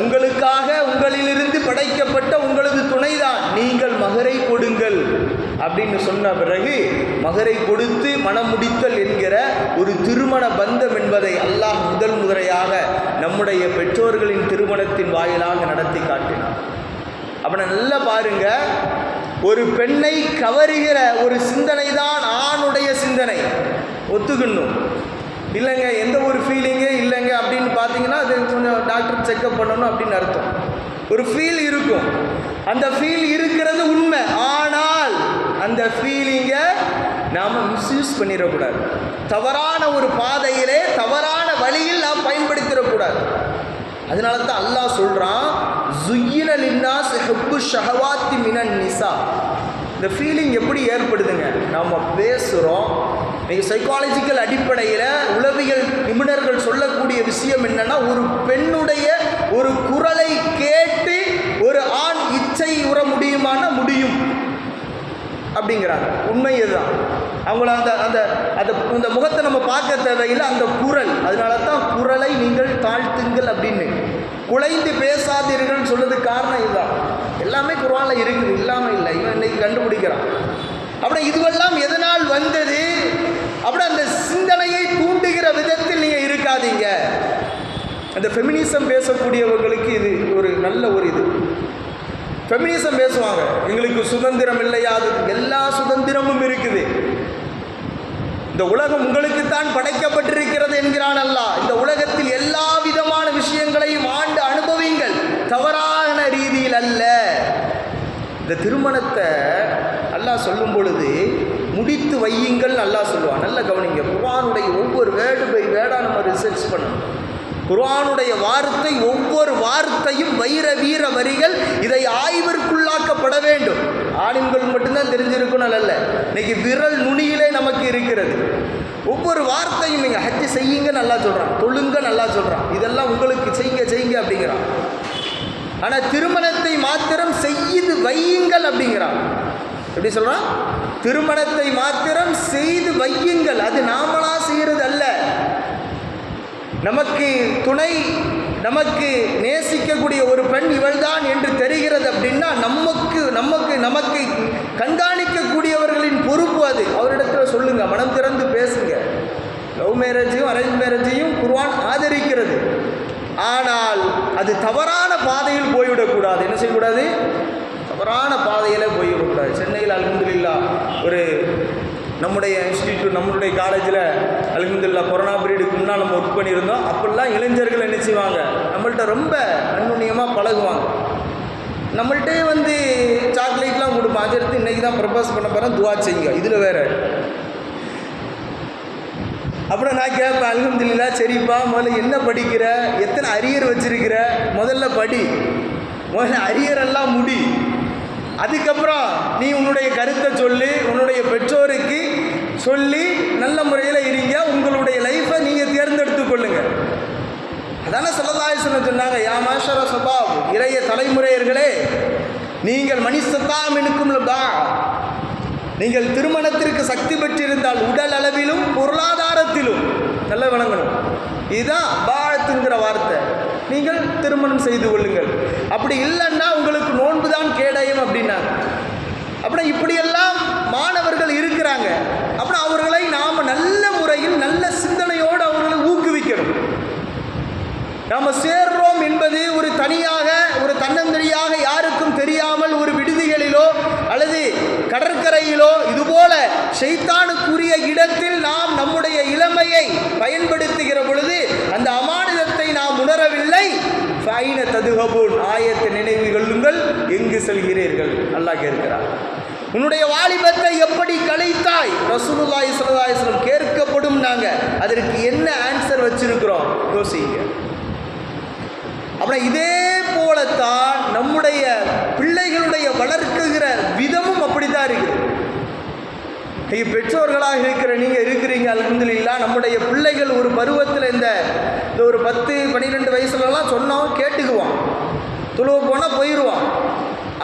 உங்களுக்காக உங்களிலிருந்து படைக்கப்பட்ட உங்களது துணைதான், நீங்கள் மகரை கொடுங்கள் அப்படின்னு சொன்ன பிறகு மகரை கொடுத்து மனம் முடித்தல் என்கிற ஒரு திருமண பந்தம் என்பதை அல்லாஹ் முதல் முறையாக நம்முடைய பெற்றோர்களின் திருமணத்தின் வாயிலாக நடத்தி காட்டினார். அப்படி நல்லா பாருங்க, ஒரு பெண்ணை கவருகிற ஒரு சிந்தனை தான் ஆணுடைய சிந்தனை. ஒத்துக்கணும் இல்லைங்க, எந்த ஒரு ஃபீலிங்கே இல்லைங்க அப்படின்னு பார்த்தீங்கன்னா அது கொஞ்சம் டாக்டர் செக்அப் பண்ணணும் அப்படின்னு அர்த்தம். ஒரு ஃபீல் இருக்கும், அந்த ஃபீல் இருக்கிறது உண்மை. ஆனால் அந்த ஃபீலிங்கை நாம் மிஸ்யூஸ் பண்ணிடக்கூடாது. தவறான ஒரு பாதையிலே தவறான வழியில் நாம் பயன்படுத்திடக்கூடாது. அதனால தான் அல்லாஹ் சொல்கிறான், ஸுய்யின லின்னாஸ் ஹுப்பு ஷஹவாத்தி மினன் நிசா. இந்த ஃபீலிங் எப்படி ஏற்படுதுங்க? நாம் பேசுகிறோம். நீங்கள் சைக்காலஜிக்கல் அடிப்படையில் உளவியல் நிபுணர்கள் சொல்லக்கூடிய விஷயம் என்னன்னா, ஒரு பெண்ணுடைய ஒரு குரலை கேட்டு ஒரு ஆண் இச்சை உற முடியுமானா முடியும் அப்படிங்கிறாங்க. உண்மை இதுதான். அவங்கள அந்த அந்த அந்த முகத்தை நம்ம பார்க்க தேவையில்லை, அந்த குரல். அதனால தான் குரலை நீங்கள் தாழ்த்துங்கள் அப்படின்னு, குலைந்து பேசாதீர்கள் சொல்றதுக்கு காரணம் இதுதான். எல்லாமே குர்ஆன்ல இருக்குது, இல்லாமல் இல்லை. இவன் இன்னைக்கு கண்டுபிடிக்கிறான். அப்படின்னா இதுவெல்லாம் எதனால் வந்தது? அப்படி அந்த சிந்தனையை தூண்டுகிற விதத்தில் நீங்கள் இருக்காதீங்க. அந்த ஃபெமினிசம் பேசக்கூடியவர்களுக்கு இது ஒரு நல்ல ஒரு இது. ஃபெமினிசம் பேசுவாங்க, எங்களுக்கு சுதந்திரம் இல்லையா? அது எல்லா சுதந்திரமும் இருக்குது. இந்த உலகம் உங்களுக்குத்தான் படைக்கப்பட்டிருக்கிறது என்கிறான் அல்லாஹ். இந்த உலகத்தில் எல்லா விதமான விஷயங்களையும் ஆண்டு அனுபவிங்கள், தவறான ரீதியில் அல்ல. இந்த திருமணத்தை அல்லாஹ் சொல்லும் பொழுது முடித்து வையுங்கள் அல்லாஹ் சொல்லுவான். நல்ல கவனிங்க. குர்ஆனுடைய ஒவ்வொரு வேர்டு பை வேர்டாக நம்ம ரிசர்ச் பண்ணணும். குர்ஆனுடைய வார்த்தை, ஒவ்வொரு வார்த்தையும் வைர வீர வரிகள். இதை ஆய்விற்குள்ளாக்கப்பட வேண்டும். ஆலிம்கள் மட்டும்தான் தெரிஞ்சிருக்கணும் அல்ல, இன்னைக்கு விரல் நுனியிலே நமக்கு இருக்கிறது. ஒவ்வொரு வார்த்தையும் நீங்கள் ஹஜ் செய்யுங்க நல்லா சொல்கிறான், தொழுங்க நல்லா சொல்கிறான், இதெல்லாம் உங்களுக்கு செய்யுங்க செய்யுங்க அப்படிங்கிறான். ஆனால் திருமணத்தை மாத்திரம் செய்து வையுங்கள் அப்படிங்கிறான். எப்படி சொல்கிறான்? திருமணத்தை மாத்திரம் செய்து வையுங்கள். அது நாமளா செய்கிறது அல்ல. நமக்கு துணை, நமக்கு நேசிக்கக்கூடிய ஒரு பெண் இவள்தான் என்று தெரிகிறது அப்படின்னா நமக்கு கண்காணிக்கக்கூடியவர்களின் பொறுப்பு அது. அவரிடத்தில் சொல்லுங்க, மனம் திறந்து பேசுங்க. லவ் மேரேஜையும் அரேஞ்ச் மேரேஜையும் குர்ஆன் ஆதரிக்கிறது. ஆனால் அது தவறான பாதையில் போய்விடக்கூடாது. என்ன செய்யக்கூடாது? தவறான பாதையில் போய்விடக்கூடாது. சென்னையில் அல்ஹம்துலில்லாஹ் ஒரு நம்முடைய இன்ஸ்டிடியூட், நம்மளுடைய காலேஜில் அல்ஹம்துலில்லாஹ் கொரோனா பீரியடுக்கு முன்னால் நம்ம ஒர்க் பண்ணியிருந்தோம். அப்போல்லாம் இளைஞர்கள் என்ன செய்வாங்க, நம்மள்கிட்ட ரொம்ப அன்னுண்ணியமாக பழகுவாங்க. நம்மள்கிட்டே வந்து சாக்லேட்லாம் கொடுப்பான். அதை எடுத்து இன்றைக்கி தான் ப்ரப்போஸ் பண்ண போகிறேன், துவா செய்யுங்க. இதில் வேறு அப்புறம் நான் கேட்பேன், அல்ஹம்துலில்லாஹ் சரிப்பா, முதல்ல என்ன படிக்கிற, எத்தனை அரியர் வச்சிருக்கிற, முதல்ல படி, முதல்ல அரியரெல்லாம் முடி, அதுக்கப்புறம் நீ உன்னுடைய கருத்தை சொல்லி உன்னுடைய பெற்றோருக்கு சொல்லி நல்ல முறையில் இருங்க, உங்களுடைய லைஃப்பை நீங்கள் தேர்ந்தெடுத்து கொள்ளுங்க. அதான ஸல்லல்லாஹு அலைஹி வஸல்லம் சொன்னாங்க, யா மாஷர ஷபாப், இளைய தலைமுறையர்களே, நீங்கள் மனிஸ்தத்தா மின்கும் லபா, நீங்கள் திருமணத்திற்கு சக்தி பெற்றிருந்தால் உடல் அளவிலும் பொருளாதாரத்திலும் நல்ல வழங்கணும். இதுதான் பாழத்துங்கிற வார்த்தை. நீங்கள் திருமணம் செய்து கொள்ளுங்கள். அப்படி இல்லைன்னா உங்களுக்கு நோன்பு தான் கேடயம் அப்படின்னாங்க. அப்படின்னா இப்படியெல்லாம் மாணவர்கள் இருக்கிறாங்க. அப்புறம் அவர்களை நாம் நல்ல முறையில் நல்ல சிந்தனையோடு அவர்களை ஊக்குவிக்கணும். நாம் சேர்றோம் என்பது ஒரு தனியாக, ஒரு தன்னந்தனியாக, யாருக்கும் தெரியாமல் ஒரு விடுதிகளிலோ அல்லது கடற்கரையிலோ இதுபோல ஷைத்தானுக்குரிய இடத்தில் நாம் நம்முடைய இளமையை பயன்படுத்துகிற பொழுது அந்த அமானிதத்தை நாம் உணரவில்லை. ஃபைன ததுஹபூன், ஆயத்தை நினைவு கொள்ளுங்கள், எங்கு செல்கிறீர்கள்? அல்லாஹ் கேட்கிறார். உன்னுடைய வாலிபத்தை எப்படி கழித்தாய்? ரசூலுல்லாஹி ஸல்லல்லாஹு அலைஹி வஸல்லம் கேட்கப்படும். நாங்கள் அதற்கு என்ன ஆன்சர் வச்சிருக்கிறோம் யோசிங்க. அப்புறம் இதே போலத்தான் நம்முடைய பிள்ளைகளுடைய வளர்க்குகிற விதமும் அப்படித்தான் இருக்குது. பெற்றோர்களாக இருக்கிற நீங்கள் இருக்கிறீங்க, அல்ஹம்துலில்லாஹ். நம்முடைய பிள்ளைகள் ஒரு பருவத்தில் இந்த ஒரு 10-12 வயசுலலாம் சொன்னோம் கேட்டுக்குவான், தொழுவ போனால் போயிடுவான்.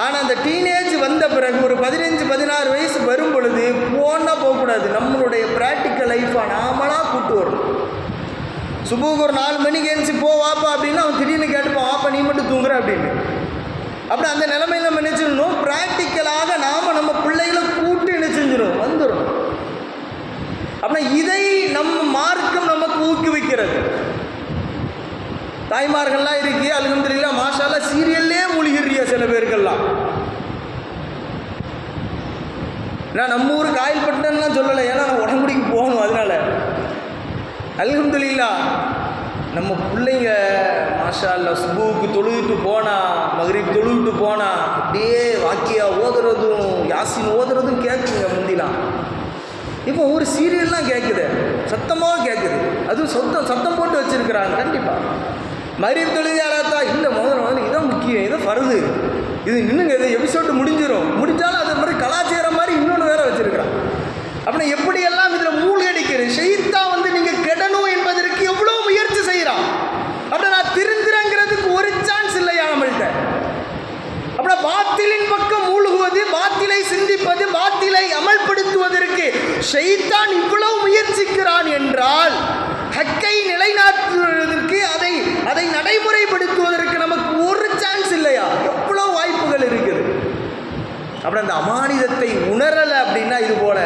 ஆனால் அந்த டீனேஜ் வந்த பிறகு ஒரு 15-16 வயசு வரும் பொழுது போனால் போகக்கூடாது. நம்மளுடைய ப்ராக்டிக்கல் லைஃபாக நாமளாக கூட்டு வரணும். சுபுக்கு ஒரு 4 மணிக்கு எழுந்துச்சு போ வாப்பா அப்படின்னா அவன் திடீர்னு கேட்டுப்பான், வாப்பா நீ மட்டும் தூங்குற அப்படின்னு. அப்படி அந்த நிலைமையில் நம்ம என்ன செய்யணும், ப்ராக்டிக்கலாக நாம் நம்ம பிள்ளைகளை கூட்டு என்ன செஞ்சிடும் வந்துடும். அப்படின்னா இதை நம்ம மார்க்கம் நமக்கு ஊக்குவிக்கிறது. தாய்மார்கள்லாம் இருக்கியா அல்ஹம்துலில்லாஹ், மாஷாஅல்லாஹ், சீரியல்லே மூழ்கிறியா சில பேருக்கெல்லாம். நான் நம்ம ஊர் காயல்பட்டன்லாம் சொல்லலை, ஏன்னா நான் உடம்புடிக்கு போகணும். அதனால அல்ஹம்துலில்லாஹ் நம்ம பிள்ளைங்க மாஷா அல்லா சுபுவுக்கு தொழுதுட்டு போனா, மகரிப் தொழுதுட்டு போனா அப்படியே வாக்கியா ஓதுறதும் யாசின் ஓதுறதும் கேட்குங்க. முந்திலாம் இப்போ ஒரு சீரியல்லாம் கேட்குது, சத்தமாக கேட்குது. அதுவும் சத்தம் போட்டு வச்சுருக்கிறாங்க. கண்டிப்பாக மகரிப் தொழுதியாராத்தா இல்லை, முதல்ல இதான் முக்கியம், இதான் ஃபர்து, இது இன்னுங்க இது எபிசோடு முடிஞ்சாலும் அது மாதிரி கலாச்சாரம் மாதிரி இன்னொன்று வேற வச்சுருக்கிறான். அப்படின்னா எப்படியெல்லாம் இதில் மூழ்கடிக்கிறது. ஷைத்தான் நீங்கள் கெடணும் என்பதற்கு எவ்வளோ முயற்சி செய்கிறான். அப்படின்னா நான் திருந்துறங்கிறதுக்கு ஒரு சான்ஸ் இல்லையா நம்மள்கிட்ட. அப்படின்னா பாத்திலின் பக்கம் மூழ்குவது, பாத்திலை சிந்திப்பது, பாத்திலை அமல்படுத்துவதற்கு ஷைத்தான் இவ்வளவு முயற்சிக்கிறான் என்றால் ஹக்கை நிலைநாட்டுவதற்கு, அதை நடைமுறைப்படுத்துவதற்கு நமக்கு ஒரு சான்ஸ் இல்லையா? எவ்வளவு வாய்ப்புகள் இருக்குது. அப்படி அந்த அமானிதத்தை உணரலை அப்படின்னா இது போல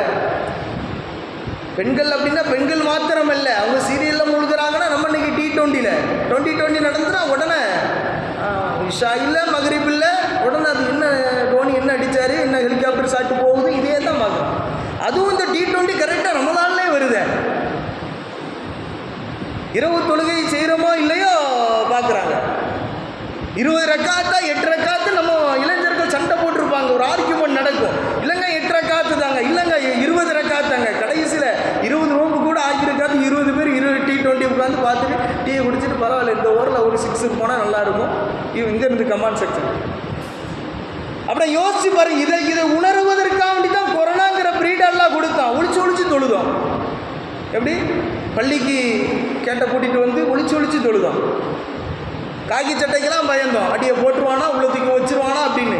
பெண்கள் அப்படின்னா பெண்கள் மாத்திரம் அல்ல, அவங்க சீரியலில் மூழ்கிறாங்கன்னா நம்ம இன்னைக்கு T20 நடந்துனா உடனே இஷா இல்லை மகரிப் இல்லை, உடனே அது என்ன தோனி என்ன அடித்தார், என்ன ஹெலிகாப்டர் சாட்டு போகுது, இதே தான் பார்க்குறோம். அதுவும் இந்த T20 கரெக்டாக ரமதான்லே வருது. இரவு தொழுகை செய்கிறோமோ இல்லையோ பார்க்குறாங்க. 20 ரக்காத்தா 8 ரக்காத்து நம்ம இளைஞர்கள் சண்டை போட்டிருப்பாங்க, ஒரு ஆர்கியூமெண்ட் நடக்கும். இல்லைங்க 8 ரக்காத்து தாங்க, இல்லைங்க 20 ரக்காத்தாங்க. கடைசியில் 20 நோம்பு கூட ஆகியிருக்காது. 20 பேர் T20 உட்காந்து பார்த்துட்டு டீயை குடிச்சிட்டு பரவாயில்ல, இந்த ஓவரில் ஒரு 6 போனால் நல்லாயிருக்கும். இங்கேருந்து கமாண்ட் செக்ஷன். அப்படியே யோசிச்சு பாருங்க. இதை உணர்வதற்காக வேண்டி தான் கொரோனாங்கிற பிரீடெல்லாம் கொடுத்தான். ஒளிச்சு தொழுதோம். எப்படி பள்ளிக்கு கேட்ட கூட்டிகிட்டு வந்து ஒளிச்சு தொழுதோம். காக்கி சட்டைக்கெல்லாம் பயந்தோம், அடியை போட்டுருவானா உள்ளத்துக்கு வச்சிருவானா அப்படின்னு.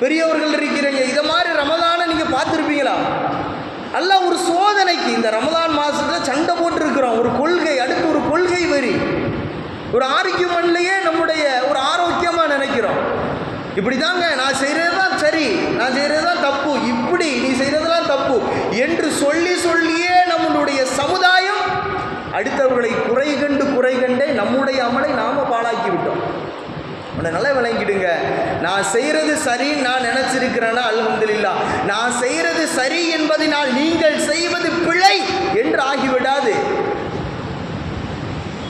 பெரியவர்கள் இருக்கிறீங்க, இதை மாதிரி ரமதானை நீங்கள் பார்த்துருப்பீங்களா? அல்ல ஒரு சோதனைக்கு இந்த ரமதான் மாதத்தில் சண்டை போட்டுருக்குறோம். ஒரு கொள்கை அடுத்து ஒரு கொள்கை வரி, ஒரு ஆரோக்கியமன்லையே நம்முடைய ஒரு ஆரோக்கியமாக நினைக்கிறோம். இப்படி தாங்க நான் செய்கிறது தான் சரி, நான் செய்கிறது தான் தப்பு, இப்படி நீ செய்கிறதெல்லாம் தப்பு என்று சொல்லியே நம்மளுடைய சமுதாயம் அடுத்தவர்களை குறை கண்டே நம்முடைய அமலை நாம பாழாக்கி விட்டோம். உன்னை நல்லா விளங்கிடுங்க. நான் செய்கிறது சரின்னு நான் நினைச்சிருக்கிறேன்னா அல்ஹம்துலில்லாஹ், நான் செய்கிறது சரி என்பதனால் நீங்கள் செய்வது பிழை என்று ஆகிவிடாது.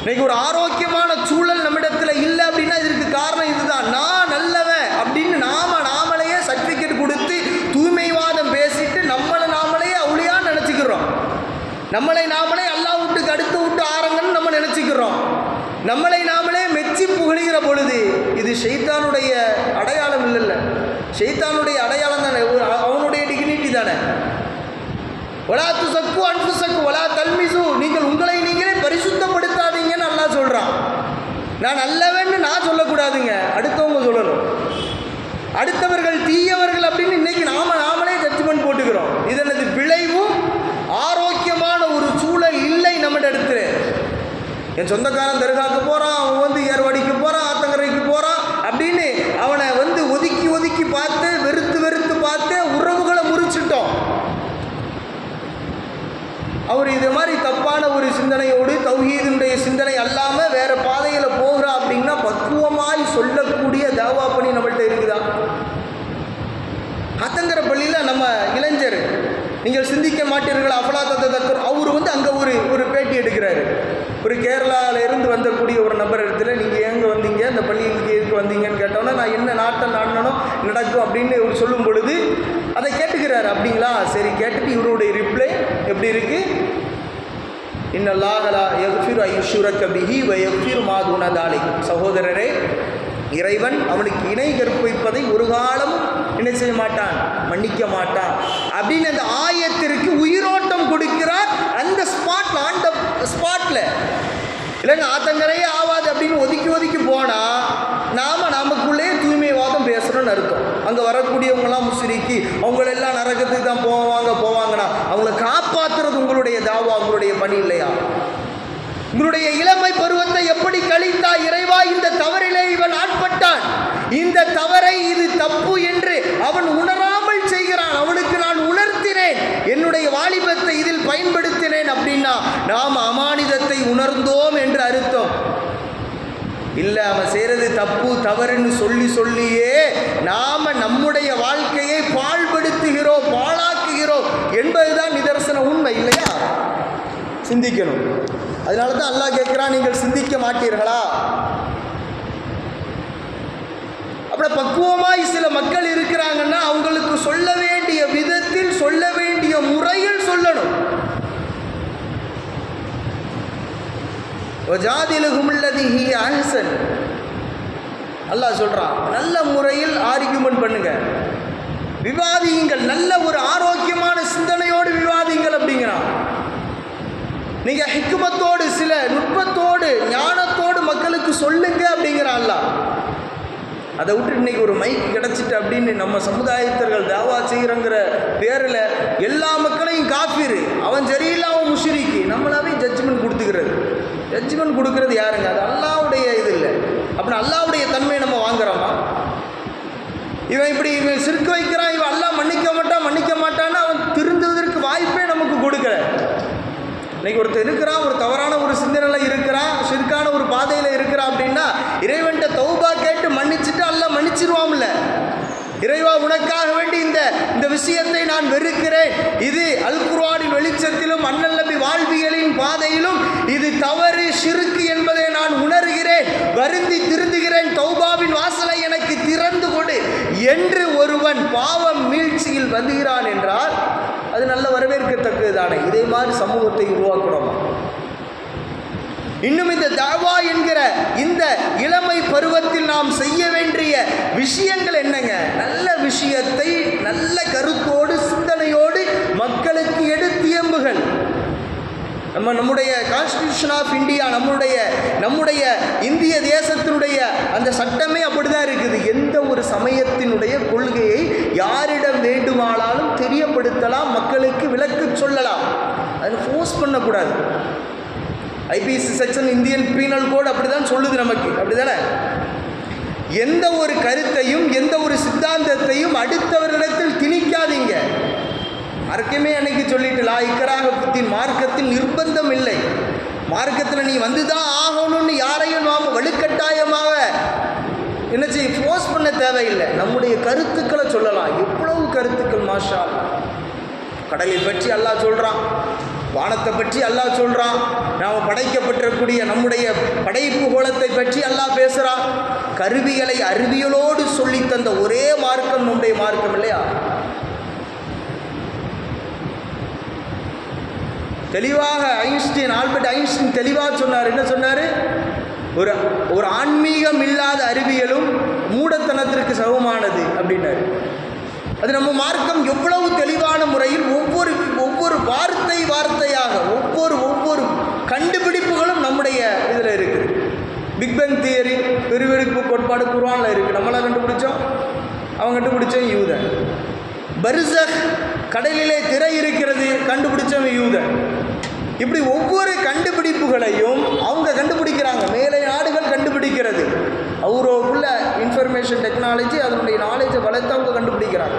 இன்னைக்கு ஒரு ஆரோக்கியமான சூழல் நம்மிடத்துல இல்லை அப்படின்னா இதற்கு காரணம் இதுதான். நான் நல்லவன் அப்படின்னு நாமளையே சர்டிஃபிகேட் கொடுத்து தூய்மைவாதம் பேசிட்டு நாமளே அவுளியா நினைச்சுக்கிறோம். நம்மளை நாமளே அல்லாஹ் வீட்டுக்கு அடுத்த வீட்டு ஆரங்கன்னு நம்ம நினைச்சுக்கிறோம். நம்மளை நாமளே மெச்சி புகழுகிற பொழுது இது ஷைத்தானுடைய அடையாளம் இல்லைல்ல. ஷைத்தானுடைய அடையாளம் தானே, அவனுடைய டிக்னிட்டி தானே. வலா துஸக்கு அன்ஃபுஸக்கும் வலா தல்மிஸு, நீங்கள் உங்களை நீங்களே பரிசுத்தப்படுத்தாதீங்கன்னு அல்லாஹ் சொல்றான். நான் நல்லவன்னு நான் சொல்லக்கூடாதுங்க, அடுத்தவங்க சொல்லணும். அடுத்தவர்கள் தீயவர்கள் அப்படின்னு இன்னைக்கு நாமளே ஜட்ஜ்மெண்ட் போட்டுக்கிறோம். இதனது விளைவும் ஆரோக்கியமான ஒரு சூழல் இல்லை நம்ம இடத்துல. என் சொந்தக்காரன் தர்காவுக்கு போகிறான், அவன் வந்து ஏர்வாடிக்கு போகிறான், ஆத்தங்கரைக்கு போகிறான் அப்படின்னு அவனை வந்து ஒதுக்கி பார்த்து வெறுத்து பார்த்து உறவுகளை முறிச்சிட்டோம். அவர் இது மாதிரி தப்பான ஒரு சிந்தனையோடு தௌஹீதுடைய சிந்தனை அல்லாமல் வேற பாதையில் போகிறா அப்படின்னா பக்குவமாய் சொல்லக்கூடிய தாவா பணி நம்மள்கிட்ட இருக்குதா? ஆத்தங்கரை பள்ளியில் நம்ம இளைஞர், நீங்கள் சிந்திக்க மாட்டீர்கள் அஃபலா தத்தக்கர், அவர் வந்து அங்கே ஒரு பேட்டி எடுக்கிறாரு. ஒரு கேரளாவில் இருந்து வந்தக்கூடிய ஒரு நபர் இடத்துல நீங்கள் எங்கே வந்தீங்க, அந்த பள்ளிகளுக்கு எதுக்கு வந்தீங்கன்னு கேட்டோன்னா நான் என்ன நாட்டை நாடணும் நடக்கும் அப்படின்னு இவர் சொல்லும் பொழுது அதை கேட்டுக்கிறாரு. அப்படிங்களா, சரி. கேட்டுட்டு இவருடைய ரிப்ளை எப்படி இருக்கு? இன்னல்லாஹ் லா யக்ஃபிரு ஐயுஷ்ரக பிஹி வ யக்ஃபிரு மா தூன தாலிக். சகோதரரே, இறைவன் அவனுக்கு இணை கற்பிப்பதை ஒரு காலம் என்ன செய்ய மாட்டான், மன்னிக்க மாட்டான் அப்படின்னு அந்த ஆயத்திற்கு உயிரோட்டம் கொடுக்கிறார். அந்த ஸ்பாட்ல, ஆன் த ஸ்பாட்ல. இல்லைங்க ஆத்தங்கரையே ஆவாது அப்படின்னு ஒதுக்கி போனால் நமக்குள்ளே தூய்மைவாதம் பேசுகிறோன்னு அர்த்தம். அங்கே வரக்கூடியவங்களாம் முஸ்ரிக்கு, அவங்களெல்லாம் நரகத்துக்கு தான் போவாங்கன்னா அவங்கள காப்பாற்றுறது உங்களுடைய தாவா, உங்களுடைய பணி இல்லையா? உங்களுடைய இளமை பருவத்தை எப்படி கழித்தா இறைவா? இந்த தவறிலே இவன் ஆட்பட்டான், இந்த தவறை இது தப்பு என்று அவன் உணராமல் செய்கிறான். அவனுக்கு நான் உணர்த்தினேன், என்னுடைய வாலிபத்தை இதில் பயன்படுத்தினேன் அப்படின்னா நாம் அமானிதத்தை உணர்ந்தோம் என்று அர்த்தம் இல்லை. அவன் செய்கிறது தப்பு தவறுன்னு சொல்லியே நாம நம்முடைய வாழ்க்கையை பாழ்படுத்துகிறோம், பாழாக்குகிறோம் என்பதுதான் நிதர்சன உண்மை இல்லையா? சிந்திக்கணும். அதனால தான் அல்லாஹ் கேட்குறான், நீங்கள் சிந்திக்க மாட்டீர்களா? அப்புறம் பக்குவமாய் சில மக்கள் இருக்கிறாங்கன்னா அவங்களுக்கு சொல்ல வேண்டிய விதத்தில், சொல்ல வேண்டிய முறையில் சொல்லணும். அல்லாஹ் சொல்றான், நல்ல முறையில் ஆர்கியூமெண்ட் பண்ணுங்க, விவாதியுங்கள், நல்ல ஒரு ஆரோக்கியமான சிந்தனையோடு விவாதிங்கள் அப்படிங்கிறான். நீங்க ஹிக்மத்தோடு, சில நுட்பத்தோடு, ஞானத்தோடு மக்களுக்கு சொல்லுங்க அப்படிங்கிறான் அல்லாஹ். அதை விட்டு இன்னைக்கு ஒரு மைக் கிடச்சிட்டு அப்படின்னு நம்ம சமுதாயத்தர்கள் தாவா செய்கிறங்கிற பேரில் எல்லா மக்களையும் காஃபிரு, அவன் சரியில்லை, அவன் முஷ்ரிக்கு, நம்மளாவே ஜட்ஜ்மெண்ட் கொடுத்துக்கிறது. ஜட்ஜ்மெண்ட் கொடுக்கறது யாருங்க? அது அல்லாஹ்வுடைய இது இல்லை. அப்படின்னா அல்லாஹ்வுடைய தன்மையை நம்ம வாங்குறோமா? இவன் இப்படி இவன் சிறுக்கு வைக்கிறான், இவன் அல்லாஹ் மன்னிக்க மாட்டான்னு அவன் திருந்துவதற்கு வாய்ப்பே நமக்கு கொடுக்கல. இன்னைக்கு ஒருத்தர் இருக்கிறான், ஒரு தவறான ஒரு சிந்தனையில் இருக்கிறான், சிறுக்கான ஒரு பாதையில் இருக்கிறான் அப்படின்னா இறைவன்கிட்ட தௌபா கேட்டு மன்னிச்சுட்டு அல்லாஹ் மன்னிச்சிருவான்ல. இறைவா, உனக்காக வேண்டி இந்த விஷயத்தை நான் வெறுக்கிறேன், இது அல் குர்ஆனின் வெளிச்சத்திலும் அண்ணல் நபி வாழ்வியலின் பாதையிலும் இது தவறு, ஷிர்க் என்பதை நான் உணர்கிறேன், வருந்தி திருந்துகிறேன், தௌபாவின் வாசலை எனக்கு திறந்து கொடு என்று ஒருவன் பாவம் மீழ்ச்சியில் வந்துகிறான் என்றால் அது நல்ல வரவேற்கத்தக்கது தானே. இதே மாதிரி சமூகத்தை உருவாக்குறோமா? இன்னும் இந்த தாவா என்கிற இந்த இளமை பருவத்தில் நாம் செய்ய வேண்டிய விஷயங்கள் என்னங்க? நல்ல விஷயத்தை நல்ல கருத்தோடு, சிந்தனையோடு மக்களுக்கு எடுத்தியம்புகள். நம்முடைய கான்ஸ்டிடியூஷன் ஆஃப் இந்தியா, நம்முடைய இந்திய தேசத்தினுடைய அந்த சட்டமே அப்படிதான் இருக்குது. எந்த ஒரு சமயத்தினுடைய கொள்கையை யாரிடம் வேண்டுமானாலும் தெரியப்படுத்தலாம், மக்களுக்கு விளக்கு சொல்லலாம், அதை ஃபோர்ஸ் பண்ணக்கூடாது. IPC section, Indian penal code அப்படிதான் சொல்லுது நமக்கு, அப்படிதானே? எந்த ஒரு கருத்தையும் எந்த ஒரு சித்தாந்தத்தையும் அடுத்தவர்களிடத்தில் திணிக்காதீங்க. மார்க்கமே அன்னைக்கு சொல்லிட்டு, லா இக்ராஹ ஃபித்தீன், மார்க்கத்தில் நிர்பந்தம் இல்லை, மார்க்கத்தில் நீ வந்துதான் ஆகணும்னு யாரையும் நாம் வலுக்கட்டாயமாக என்ன செய்ய ஃபோர்ஸ் பண்ண தேவையில்லை. நம்முடைய கருத்துக்களை சொல்லலாம். எவ்வளவு கருத்துக்கள், மாஷா அல்லாஹ். கடலை பற்றி அல்லாஹ் சொல்கிறான், வானத்தை பற்றி அல்லாஹ் சொல்கிறான், நாம் படைக்கப்பட்டிருக்கக்கூடிய நம்முடைய படைப்பு கோலத்தை பற்றி அல்லாஹ் பேசுகிறான். கருவிகளை அறிவியலோடு சொல்லி தந்த ஒரே மார்க்கம் நம்முடைய மார்க்கம் இல்லையா? தெளிவாக ஆல்பர்ட் ஐன்ஸ்டீன் தெளிவாக சொன்னார். என்ன சொன்னார்? ஒரு ஆன்மீகம் இல்லாத அறிவியலும் மூடத்தனத்திற்கு சமமானது அப்படின்னாரு. அது நம்ம மார்க்கம் எவ்வளவு தெளிவான முறையில் ஒவ்வொரு வார்த்தையாக ஒவ்வொரு கண்டுபிடிப்புகளும் நம்முடைய இதில் இருக்குது. பிக் பேங் தியரி, பெருவெடிப்பு கோட்பாடு குர்ஆனில் இருக்குது. நம்மளாம் கண்டுபிடிச்சோம், அவன் கண்டுபிடிச்சோம் யூதன். பர்ஸக், கடலிலே திரை இருக்கிறது, கண்டுபிடிச்சவன் யூதன். இப்படி ஒவ்வொரு கண்டுபிடிப்புகளையும் அவங்க கண்டுபிடிக்கிறாங்க. மேலை நாடுகள் கண்டுபிடிக்கிறது. அவருக்குள்ள இன்ஃபர்மேஷன் டெக்னாலஜி, அதனுடைய நாலேஜை வளர்த்து அவங்க கண்டுபிடிக்கிறாங்க.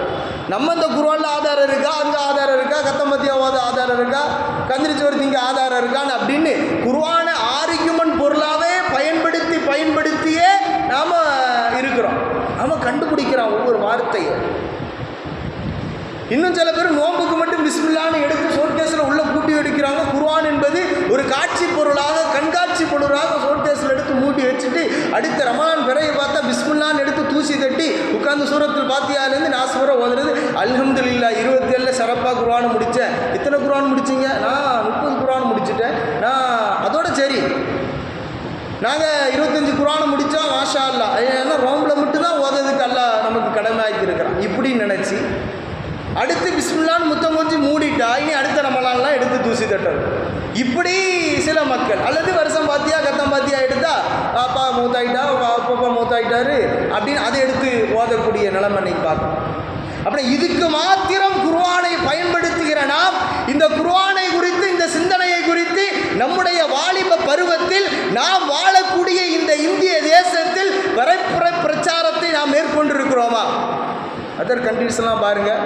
நம்ம இந்த குர்ஆன்ல ஆதாரம் இருக்கா, அங்கே ஆதாரம் இருக்கா, கத்தமத்தியாவது ஆதாரம் இருக்கா, கந்திரிச்சோர் திங்க ஆதாரம் இருக்கான்னு அப்படின்னு குர்ஆனை ஆர்கியூமெண்ட் பொருளாகவே பயன்படுத்தியே நாம் இருக்கிறோம். நாம் கண்டுபிடிக்கிறோம் ஒவ்வொரு வார்த்தையை. இன்னும் சில பேர் நோம்புக்கு மட்டும் பிஸ்மில்லான்னு எடுத்து சோட்கேஸில் உள்ள கூட்டி எடுக்கிறாங்க. குர்ஆன் என்பது ஒரு காட்சி பொருளாக, கண்காட்சி பொருளாக சோட்கேஸில் எடுத்து மூட்டி வச்சுட்டு அடுத்த ரமலான் பிறையை பார்த்தா பிஸ்மில்லான்னு எடுத்து தூசி தட்டி உட்காந்து சூரத்துல் ஃபாத்திஹாலேருந்து நாஸ் வரை ஓதுறது. அல்ஹம்துலில்லாஹ் 27 சிறப்பாக குர்ஆனை முடித்தேன். எத்தனை குர்ஆன் முடிச்சிங்க? நான் 30 குர்ஆன் முடிச்சுட்டேன். அதோட சரி, நாங்கள் 25 குர்ஆனை முடித்தோம், மாஷா அல்லாஹ். ஏன்னா ரோம்பில் மட்டும்தான் ஓதுறதுக்கு அல்லாஹ் நமக்கு கடமை ஆக்கி இருக்கிறான். இப்படி நினச்சி அடுத்து பிஸ்மில்லான்னு முத்தம் கொஞ்சம் மூடிட்டா இனி அடுத்த ரமலான்லாம் எடுத்து தூசி தட்டணும். இப்படி சில மக்கள், அல்லது வருஷம் பாத்தியா கத்தம் பாத்தியா எடுத்தா அப்பா மூத்தாயிட்டா, அப்பா மூத்தாயிட்டாரு அப்படின்னு அதை எடுத்து ஓதக்கூடிய நிலைமை இன்னைக்கு பார்க்கணும். அப்படி இதுக்கு மாத்திரம் குர்ஆனை பயன்படுத்துகிற நாம் இந்த குர்ஆனை குறித்து, இந்த சிந்தனையை குறித்து நம்முடைய வாலிப பருவத்தில் நாம் வாழக்கூடிய இந்த இந்திய தேசத்தில் வரைப்புற பிரச்சாரத்தை நாம் மேற்கொண்டிருக்கிறோமா? அதர் கண்ட்ரீஸ்லாம் பாருங்கள்,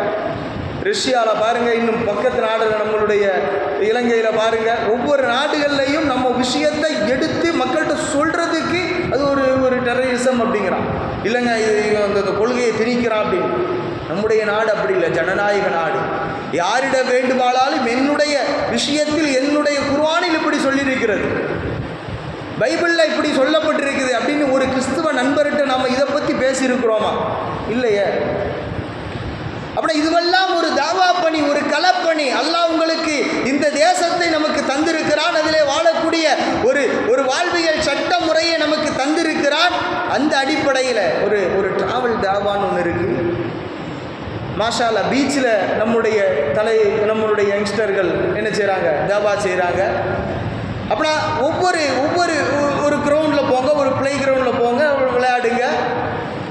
ரஷ்யாவில் பாருங்கள், இன்னும் பக்கத்து நாடுகள் நம்மளுடைய இலங்கையில் பாருங்கள். ஒவ்வொரு நாடுகள்லையும் நம்ம விஷயத்தை எடுத்து மக்கள்கிட்ட சொல்கிறதுக்கு அது ஒரு டெரரிசம் அப்படிங்கிறான். இல்லைங்க அந்த கொள்கையை திணிக்கிறான் அப்படின்னு. நம்முடைய நாடு அப்படி இல்லை, ஜனநாயக நாடு. யாரிடம் வேண்டுமானாலும் என்னுடைய விஷயத்தில் என்னுடைய குர்ஆனில் இப்படி சொல்லியிருக்கிறது, பைபிளில் இப்படி சொல்லப்பட்டிருக்குது அப்படின்னு ஒரு கிறிஸ்துவ நண்பர்கிட்ட நாம் இதை பற்றி பேசியிருக்கிறோமா? இல்லையே. அப்படின்னா இதுவெல்லாம் ஒரு தாவா பணி, ஒரு களப்பணி. அல்லாஹ் உங்களுக்கு இந்த தேசத்தை நமக்கு தந்திருக்கிறான், அதிலே வாழக்கூடிய ஒரு வாழ்வியல் சட்ட முறையை நமக்கு தந்திருக்கிறான். அந்த அடிப்படையில் ஒரு டிராவல் தாவான்னு ஒன்று இருக்குது. மாஷா அல்லாஹ், பீச்சில் நம்மளுடைய யங்ஸ்டர்கள் என்ன செய்கிறாங்க, தாவா செய்கிறாங்க. அப்படின்னா ஒவ்வொரு கிரவுண்டில் போங்க, ஒரு ப்ளே கிரவுண்டில் போங்க, விளையாடுங்க.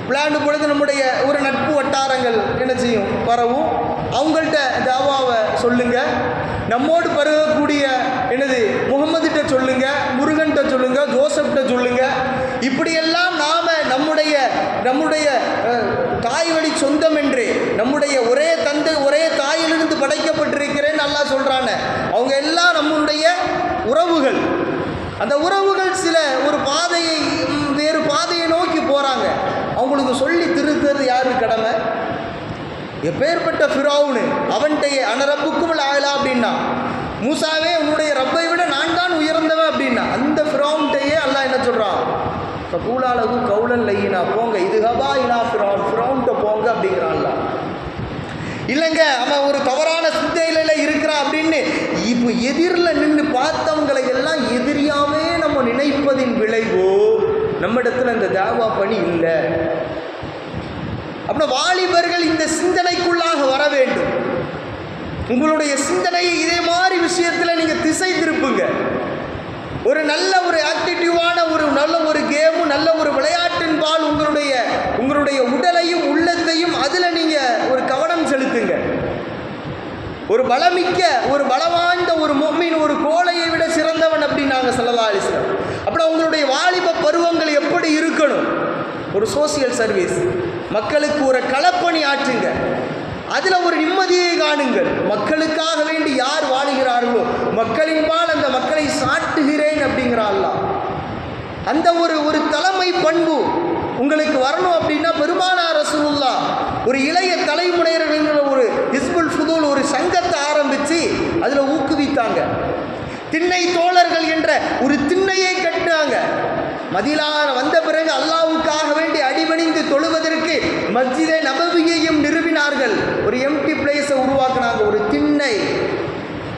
விளையாடும் பொழுது நம்முடைய ஒரு நட்பு வட்டாரங்கள் என்ன செய்யும், பரவும். அவங்கள்ட்ட தாவாவை சொல்லுங்க. நம்மோடு பருகக்கூடிய முகமதுகிட்ட சொல்லுங்க, முருகன்கிட்ட சொல்லுங்க, ஜோசப்கிட்ட சொல்லுங்க. இப்படியெல்லாம் நாம் நம்முடைய தாய் வழி சொந்தம் என்று, நம்முடைய ஒரே தந்தை ஒரே தாயிலிருந்து படைக்கப்பட்டிருக்கிறேன்னு அல்லாஹ் சொல்றானே, அவங்க எல்லாம் நம்முடைய உறவுகள். அந்த உறவுகள் சில வேறு பாதையை நோக்கி போறாங்க. அவங்களுக்கு சொல்லி திருத்துறது யாரு கடமை? எப்பேற்பட்ட ஃபிரௌன், அவன்கிட்டயே அனரப்புக்கும் ஆகலா அப்படின்னா, மூசாவே உன்னுடைய ரப்பை விட நான் தான் உயர்ந்தவன் அப்படின்னா, அந்த ஃபிரௌன்கிட்டயே அல்லாஹ் என்ன சொல்றான், கபூலாலகு கவுலன் லையினா, போங்க இதுகபா இலா ஃபிரௌன்கிட்ட போங்க அப்படிங்கிறான்ல. இல்லைங்க அவன் ஒரு தவறான சிந்தையில இருக்கிறான் அப்படின்னு இப்போ எதிரில் நின்று பார்த்தவங்களை எல்லாம் எதிரியாவே நம்ம நினைப்பதின் விளைவோ நம்மிடத்துல இந்த தாவா பணி இல்லை. அப்படின்னா வாலிபர்கள் இந்த சிந்தனைக்குள்ளாக வர வேண்டும். உங்களுடைய சிந்தனையை இதே மாதிரி விஷயத்தில் நீங்கள் திசை திருப்புங்க. ஒரு நல்ல ஆக்டிவிட்டிவான நல்ல கேமும் நல்ல விளையாட்டின் பால் உங்களுடைய உடலையும் உள்ளத்தையும் அதில் நீங்கள் கவனம் செலுத்துங்க. ஒரு பலமிக்க பலவாய்ந்த முஃமின் கோழையை விட சிறந்தவன் அப்படின்னாங்க ஸல்லல்லாஹு அலைஹி வஸல்லம். அப்படின்னா உங்களுடைய வாலிப பருவங்கள் எப்படி இருக்கணும்? ஒரு சோசியல் சர்வீஸ், மக்களுக்கு ஒரு களப்பணி ஆற்றுங்க. அதில் ஒரு நிம்மதியை காணுங்கள். மக்களுக்காக வேண்டி யார் வாழுகிறார்களோ மக்களின்பால் அந்த மக்களை சாட்டுகிறேன் அப்படிங்கிற அல்லாஹ். அந்த ஒரு தலைமை பண்பு உங்களுக்கு வரணும் அப்படின்னா பெருமானார் ரசூலுல்லாஹ் ஒரு இளைய தலைமுறையினர் ஹிஸ்புல் ஃபுதூல் சங்கத்தை ஆரம்பித்து அதில் ஊக்குவித்தாங்க. திண்ணை தோழர்கள் என்ற திண்ணையை கட்டினாங்க. மதீனா வந்த பிறகு அல்லாஹ்வுக்காக வேண்டி அடிபணிந்து தொழுவதற்கு மஸ்ஜிதே நபவியையும் நிறுவினார்கள். ஒரு எம்டி பிளேஸை உருவாக்கினாங்க, ஒரு திண்ணை.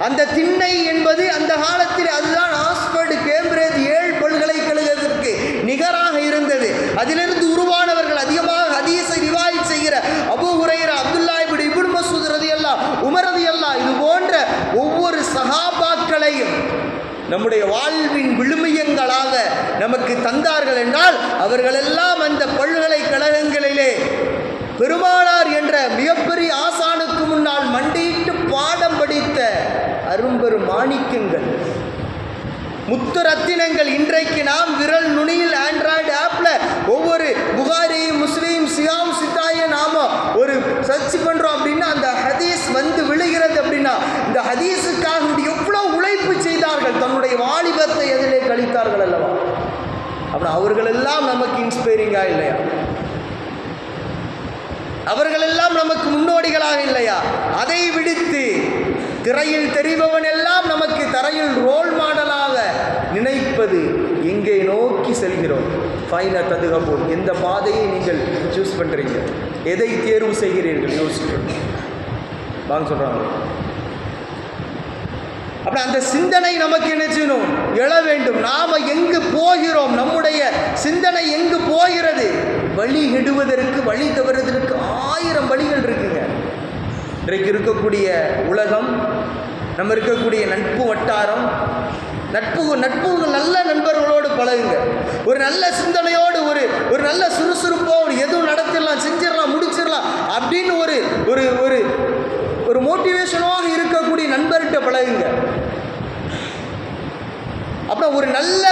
அந்த திண்ணை என்பது அந்த காலத்தில் அதுதான் ஆக்ஸ்போர்டு, கேம்பிரிட்ஜ் 7 பல்கலைக்கழகத்திற்கு நிகராக இருந்தது. அதிலிருந்து உருவானவர்கள் அதிகமாக ஹதீஸை ரிவாயத் செய்கிற அபூ ஹுரைரா, அப்துல்லாஹ் இப்னு மஸ்ஊத் ரலியல்லாஹு, உமர் ரலியல்லாஹு, இது போன்ற ஒவ்வொரு சஹாபாக்களையும் நம்முடைய வாழ்வின் விழுமியங்களாக நமக்கு தந்தார்கள் என்றால் அவர்களெல்லாம் அந்த பல்கலைக்கழகங்களிலே பெருமானார் என்ற மிகப்பெரிய ஆசானுக்கு முன்னால் மண்டியிட்டு பாடம் படித்த அரும்பெரும் மாணிக்கங்கள், முத்து ரத்தினங்கள். இன்றைக்கு நாம் விரல் நுனியில் ஆண்ட்ராய்டு ஆப்பில் ஒவ்வொரு புகாரி, முஸ்லீம், சியாம், சித்தாயை நாம் சர்ச் பண்ணுறோம் அப்படின்னா அந்த ஹதீஸ் விழுகிறது அப்படின்னா இந்த ஹதீஸுக்காக எவ்வளோ உழைப்பு செய்தார்கள், தன்னுடைய வாலிபத்தை எதிலே கழித்தார்கள் அல்லவா? அப்படி அவர்களெல்லாம் நமக்கு இன்ஸ்பைரிங்காக இல்லையா? அவர்களெல்லாம் நமக்கு முன்னோடிகளாக இல்லையா? அதை விடுத்து திரையில் தெரிபவன் எல்லாம் நமக்கு தரையில் ரோல் மாடலாக நினைப்பது எங்கே நோக்கி செல்கிறோம்? ஃபைன ததுகபூர், எந்த பாதையை நீங்கள் சூஸ் பண்ணுறீங்க, எதை தேர்வு செய்கிறீர்கள் யோசிக்கிறோம் வாங்க சொல்கிறாங்க. அப்படி அந்த சிந்தனை நமக்கு என்ன செய்யணும், எழ வேண்டும். நாம் எங்கு போகிறோம், நம்முடைய சிந்தனை எங்கு போகிறது? வழி கெடுவதற்கு, வழி தவறுவதற்கு 1000 வழிகள் இருக்குங்க. இன்றைக்கு இருக்கக்கூடிய உலகம், நம்ம இருக்கக்கூடிய நட்பு வட்டாரம், நட்புகள் நல்ல நண்பர்களோடு பழகுங்க. ஒரு நல்ல சிந்தனையோடு ஒரு நல்ல சுறுசுறுப்போடு எதுவும் நடத்திடலாம், செஞ்சிடலாம், முடிச்சிடலாம் அப்படின்னு ஒரு மோட்டிவேஷனாக இருக்கக்கூடிய நண்பர்கிட்ட பழகுங்க. அப்புறம் ஒரு நல்ல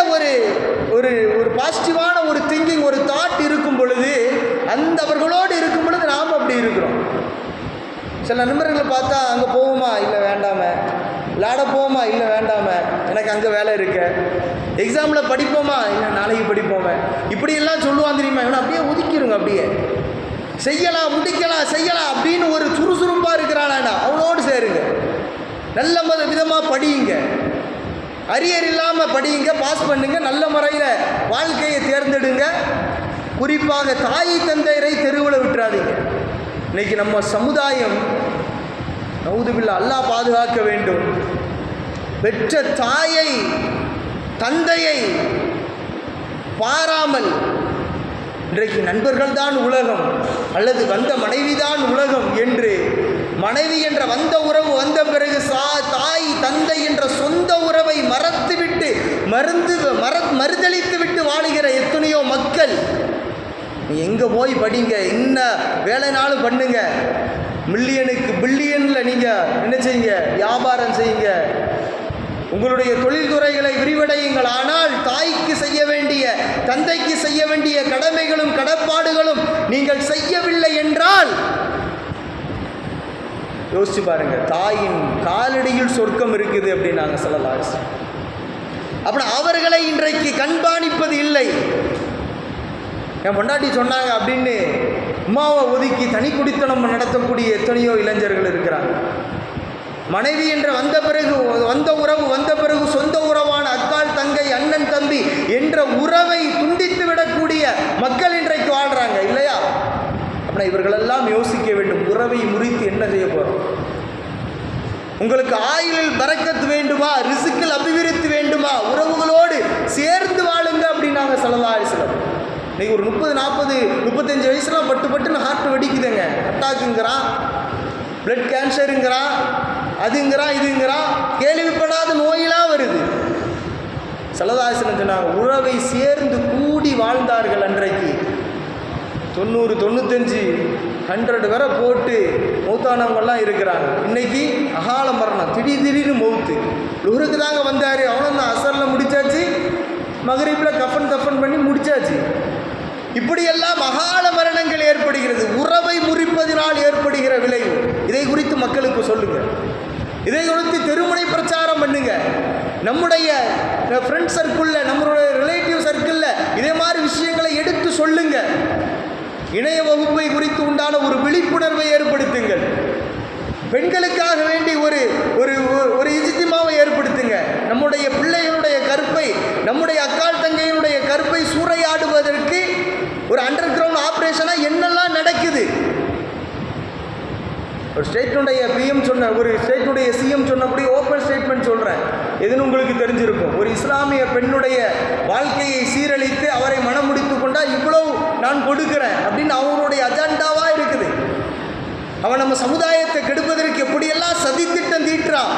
ஒரு பாசிட்டிவான திங்கிங், ஒரு தாட் இருக்கும் பொழுது அவர்களோடு இருக்கும் பொழுது நாம் அப்படி இருக்கிறோம். சில நண்பர்களை பார்த்தா அங்கே போவோமா, இல்லை வேண்டாம, விளையாட போவோமா, இல்லை வேண்டாம, எனக்கு அங்கே வேலை இருக்க, எக்ஸாமில் படிப்போமா, இல்லை நாளைக்கு படிப்போமே, இப்படியெல்லாம் சொல்லுவான் தெரியுமா? இவனை அப்படியே ஒதுக்கிடுங்க, அப்படியே செய்யலாம், முடிக்கலாம், செய்யலாம் அப்படின்னு ஒரு சுறுசுறுப்பாக இருக்கிறானா அவனோடு சேருங்க. நல்ல விதமாக படியுங்க, அரியர் இல்லாமல் படியுங்க, பாஸ் பண்ணுங்க, நல்ல முறையில் வாழ்க்கையை தேர்ந்தெடுங்க. குறிப்பாக தாய் தந்தையரை தெருவில் விட்டுறாதீங்க. இன்னைக்கு நம்ம சமுதாயம் நவுதுபில்லா, அல்லாஹ் பாதுகாக்க வேண்டும், பெற்ற தாயை தந்தையை பாராமல் இன்றைக்கு நண்பர்கள் தான் உலகம் அல்லது வந்த மனைவிதான் உலகம் என்று, மனைவி என்ற வந்த உறவு வந்த பிறகு தாய் தந்தை என்ற சொந்த உறவை மறந்துவிட்டு மறுதளித்து விட்டு வாழுகிற எத்தனையோ மக்கள். எங்கே போய் படிங்க, என்ன வேலைனாலும் பண்ணுங்க, மில்லியனுக்கு பில்லியனில் நீங்கள் என்ன செய்யுங்க, வியாபாரம் செய்யுங்க, உங்களுடைய தொழில்துறைகளை விரிவடையுங்கள். ஆனால் தாய்க்கு செய்ய வேண்டிய தந்தைக்கு செய்ய வேண்டிய கடமைகளும் கடப்பாடுகளும் நீங்கள் செய்யவில்லை என்றால் யோசிச்சு பாருங்க, தாயின் காலடியில் சொர்க்கம் இருக்குது அப்படின்னு நாங்கள் சொல்லலாம். அப்படி அவர்களை இன்றைக்கு கண்காணிப்பது இல்லை. என் பொண்டாட்டி சொன்னாங்க அப்படின்னு அம்மாவை ஒதுக்கி தனி குடித்தனம் நடத்தக்கூடிய எத்தனையோ இளைஞர்கள் இருக்கிறாங்க. மனைவி என்ற வந்த பிறகு வந்த உறவு வந்த பிறகு சொந்த உறவான அக்கால் தங்கை அண்ணன் தம்பி என்ற உறவை துண்டித்து விடக்கூடிய மக்கள் இன்றைக்கு வாழ்றாங்க இல்லையா? அப்படின்னா இவர்களெல்லாம் யோசிக்க வேண்டும், உறவை முறித்து என்ன செய்ய போறோம்? உங்களுக்கு ஆயுளில் பரக்கத்து வேண்டுமா, ரிசுக்கில் அபிவிருத்தி வேண்டுமா, உறவுகளோடு சேர்ந்து வாழுங்க அப்படின்னு நாங்கள் ஸல்லல்லாஹு அலைஹி வஸல்லம். இன்னைக்கு ஒரு 30, 40, 35 வயசுலாம் பட்டுன்னு ஹார்ட் வெடிக்குதுங்க. அட்டாக்குங்கிறான், பிளட் கேன்சருங்கிறான், அதுங்கிறான், இதுங்கிறான், கேள்விப்படாத நோயெல்லாம் வருது. ஸல்லல்லாஹு அலைஹி வஸல்லம் சொன்னாங்க, உறவை சேர்ந்து கூடி வாழ்ந்தார்கள் அன்றைக்கு 90, 95, 100 வரை போட்டு மௌத்தானவங்கெல்லாம் இருக்கிறாங்க. இன்னைக்கு அகால மரணம், திடீர்னு மௌத்து. லுஹருக்கு தாங்க வந்தார், அவனும் தான் அசரில் முடிச்சாச்சு, மகரிபில் கஃபன் பண்ணி முடிச்சாச்சு. இப்படியெல்லாம் அகால மரணங்கள் ஏற்படுகிறது, உறவை முறிப்பதினால் ஏற்படுகிற விளைவு. இதை குறித்து மக்களுக்கு சொல்லுங்க, இதை குறித்து தெருமுனை பிரச்சாரம் பண்ணுங்க. நம்முடைய ஃப்ரெண்ட் சர்க்கிளில், நம்மளுடைய ரிலேட்டிவ் சர்க்கிளில் இதே மாதிரி விஷயங்களை எடுத்து சொல்லுங்க. இணைய வகுப்பை குறித்து உண்டான ஒரு விழிப்புணர்வை ஏற்படுத்துங்கள். பெண்களுக்காக வேண்டி ஒரு ஒரு இஜ்திமாவை ஏற்படுத்துங்க. நம்முடைய பிள்ளைகளுடைய கற்பை, நம்முடைய அக்கால் தங்கையினுடைய கற்பை சூறையாடுவதற்கு ஒரு அண்டர் கிரவுண்ட் ஆப்ரேஷனாக என்னெல்லாம் நடக்குது? ஒரு ஸ்டேட்டினுடைய பிஎம் சொன்ன, ஒரு ஸ்டேட்டினுடைய சிஎம் சொன்னபடி ஓப்பன் ஸ்டேட்மெண்ட் சொல்கிறேன், எதுன்னு உங்களுக்கு தெரிஞ்சிருக்கும். ஒரு இஸ்லாமிய பெண்ணுடைய வாழ்க்கையை சீரழித்து அவரை மனம் முடித்து கொண்டால் இவ்வளவு நான் கொடுக்குறேன் அப்படின்னு அவங்களுடைய அஜெண்டாவாக இருக்குது. அவன் நம்ம சமுதாயத்தை கெடுப்பதற்கு எப்படியெல்லாம் சதித்திட்டம் தீட்டுறான்.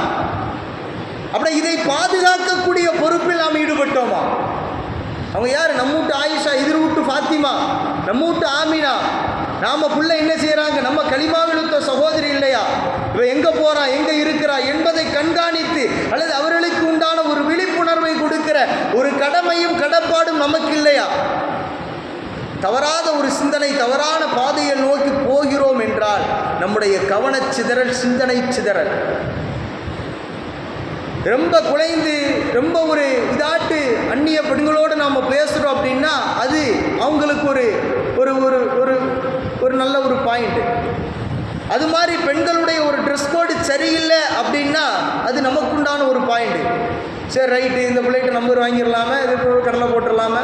அப்படி இதை பாதுகாக்கக்கூடிய பொறுப்பில் நாம் ஈடுபட்டோமா? அவங்க யார்? நம்ம வீட்டு ஆயிஷா, எதிர் வீட்டு ஃபாத்திமா, நம்ம வீட்டு ஆமினா. நாம் பிள்ளை என்ன செய்கிறாங்க, நம்ம களிமாவிலுத்த சகோதரி இல்லையா, இவன் எங்கே போகிறான், எங்கே இருக்கிறா என்பதை கண்காணித்து அல்லது அவர்களுக்கு உண்டான ஒரு விழிப்புணர்வை கொடுக்கிற ஒரு கடமையும் கடப்பாடும் நமக்கு இல்லையா? தவறாத ஒரு சிந்தனை, தவறான பாதையை நோக்கி போகிறோம் என்றால் நம்முடைய கவனச்சிதறல், சிந்தனை சிதறல் ரொம்ப குலைந்து, ரொம்ப ஒரு இதாட்டு அந்நிய பெண்களோடு நாம் பேசுகிறோம் அப்படின்னா அது அவங்களுக்கு ஒரு ஒரு ஒரு ஒரு ஒரு நல்ல ஒரு பாயிண்ட். அது மாதிரி பெண்களுடைய ஒரு ட்ரெஸ் கோடு சரியில்லை அப்படின்னா அது நமக்குண்டான ஒரு பாயிண்ட். சரி ரைட்டு, இந்த பிள்ளைகிட்ட நம்பர் வாங்கிடலாமே, இது கடலை போட்டுடலாமே.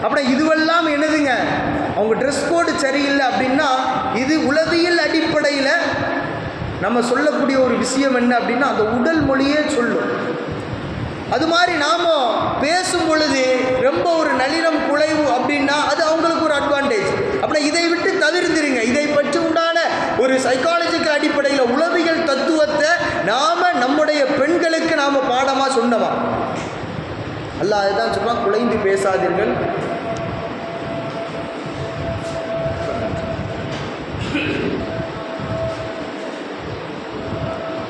அப்படின்னா இதுவெல்லாம் என்னதுங்க, அவங்க ட்ரெஸ் கோடு சரியில்லை அப்படின்னா இது உளவியல் அடிப்படையில் நம்ம சொல்லக்கூடிய ஒரு விஷயம் என்ன அப்படின்னா அந்த உடல் மொழியே சொல்லும். அது மாதிரி நாம் பேசும் பொழுது ரொம்ப ஒரு நளினம் குலைவு அப்படின்னா அது அவங்களுக்கு ஒரு அட்வான்டேஜ். அப்படின்னா இதை விட்டு தவிர்த்துருங்க. இதை பற்றி உண்டான ஒரு சைக்காலஜிக்கல் அடிப்படையில் உளவியல் தத்துவத்தை நாம் நம்முடைய பெண்களுக்கு நாம் பாடமாக சொன்னோமா? அல்லாஹ் அதுதான் சொல்லுவான், குலைந்து பேசாதீர்கள்,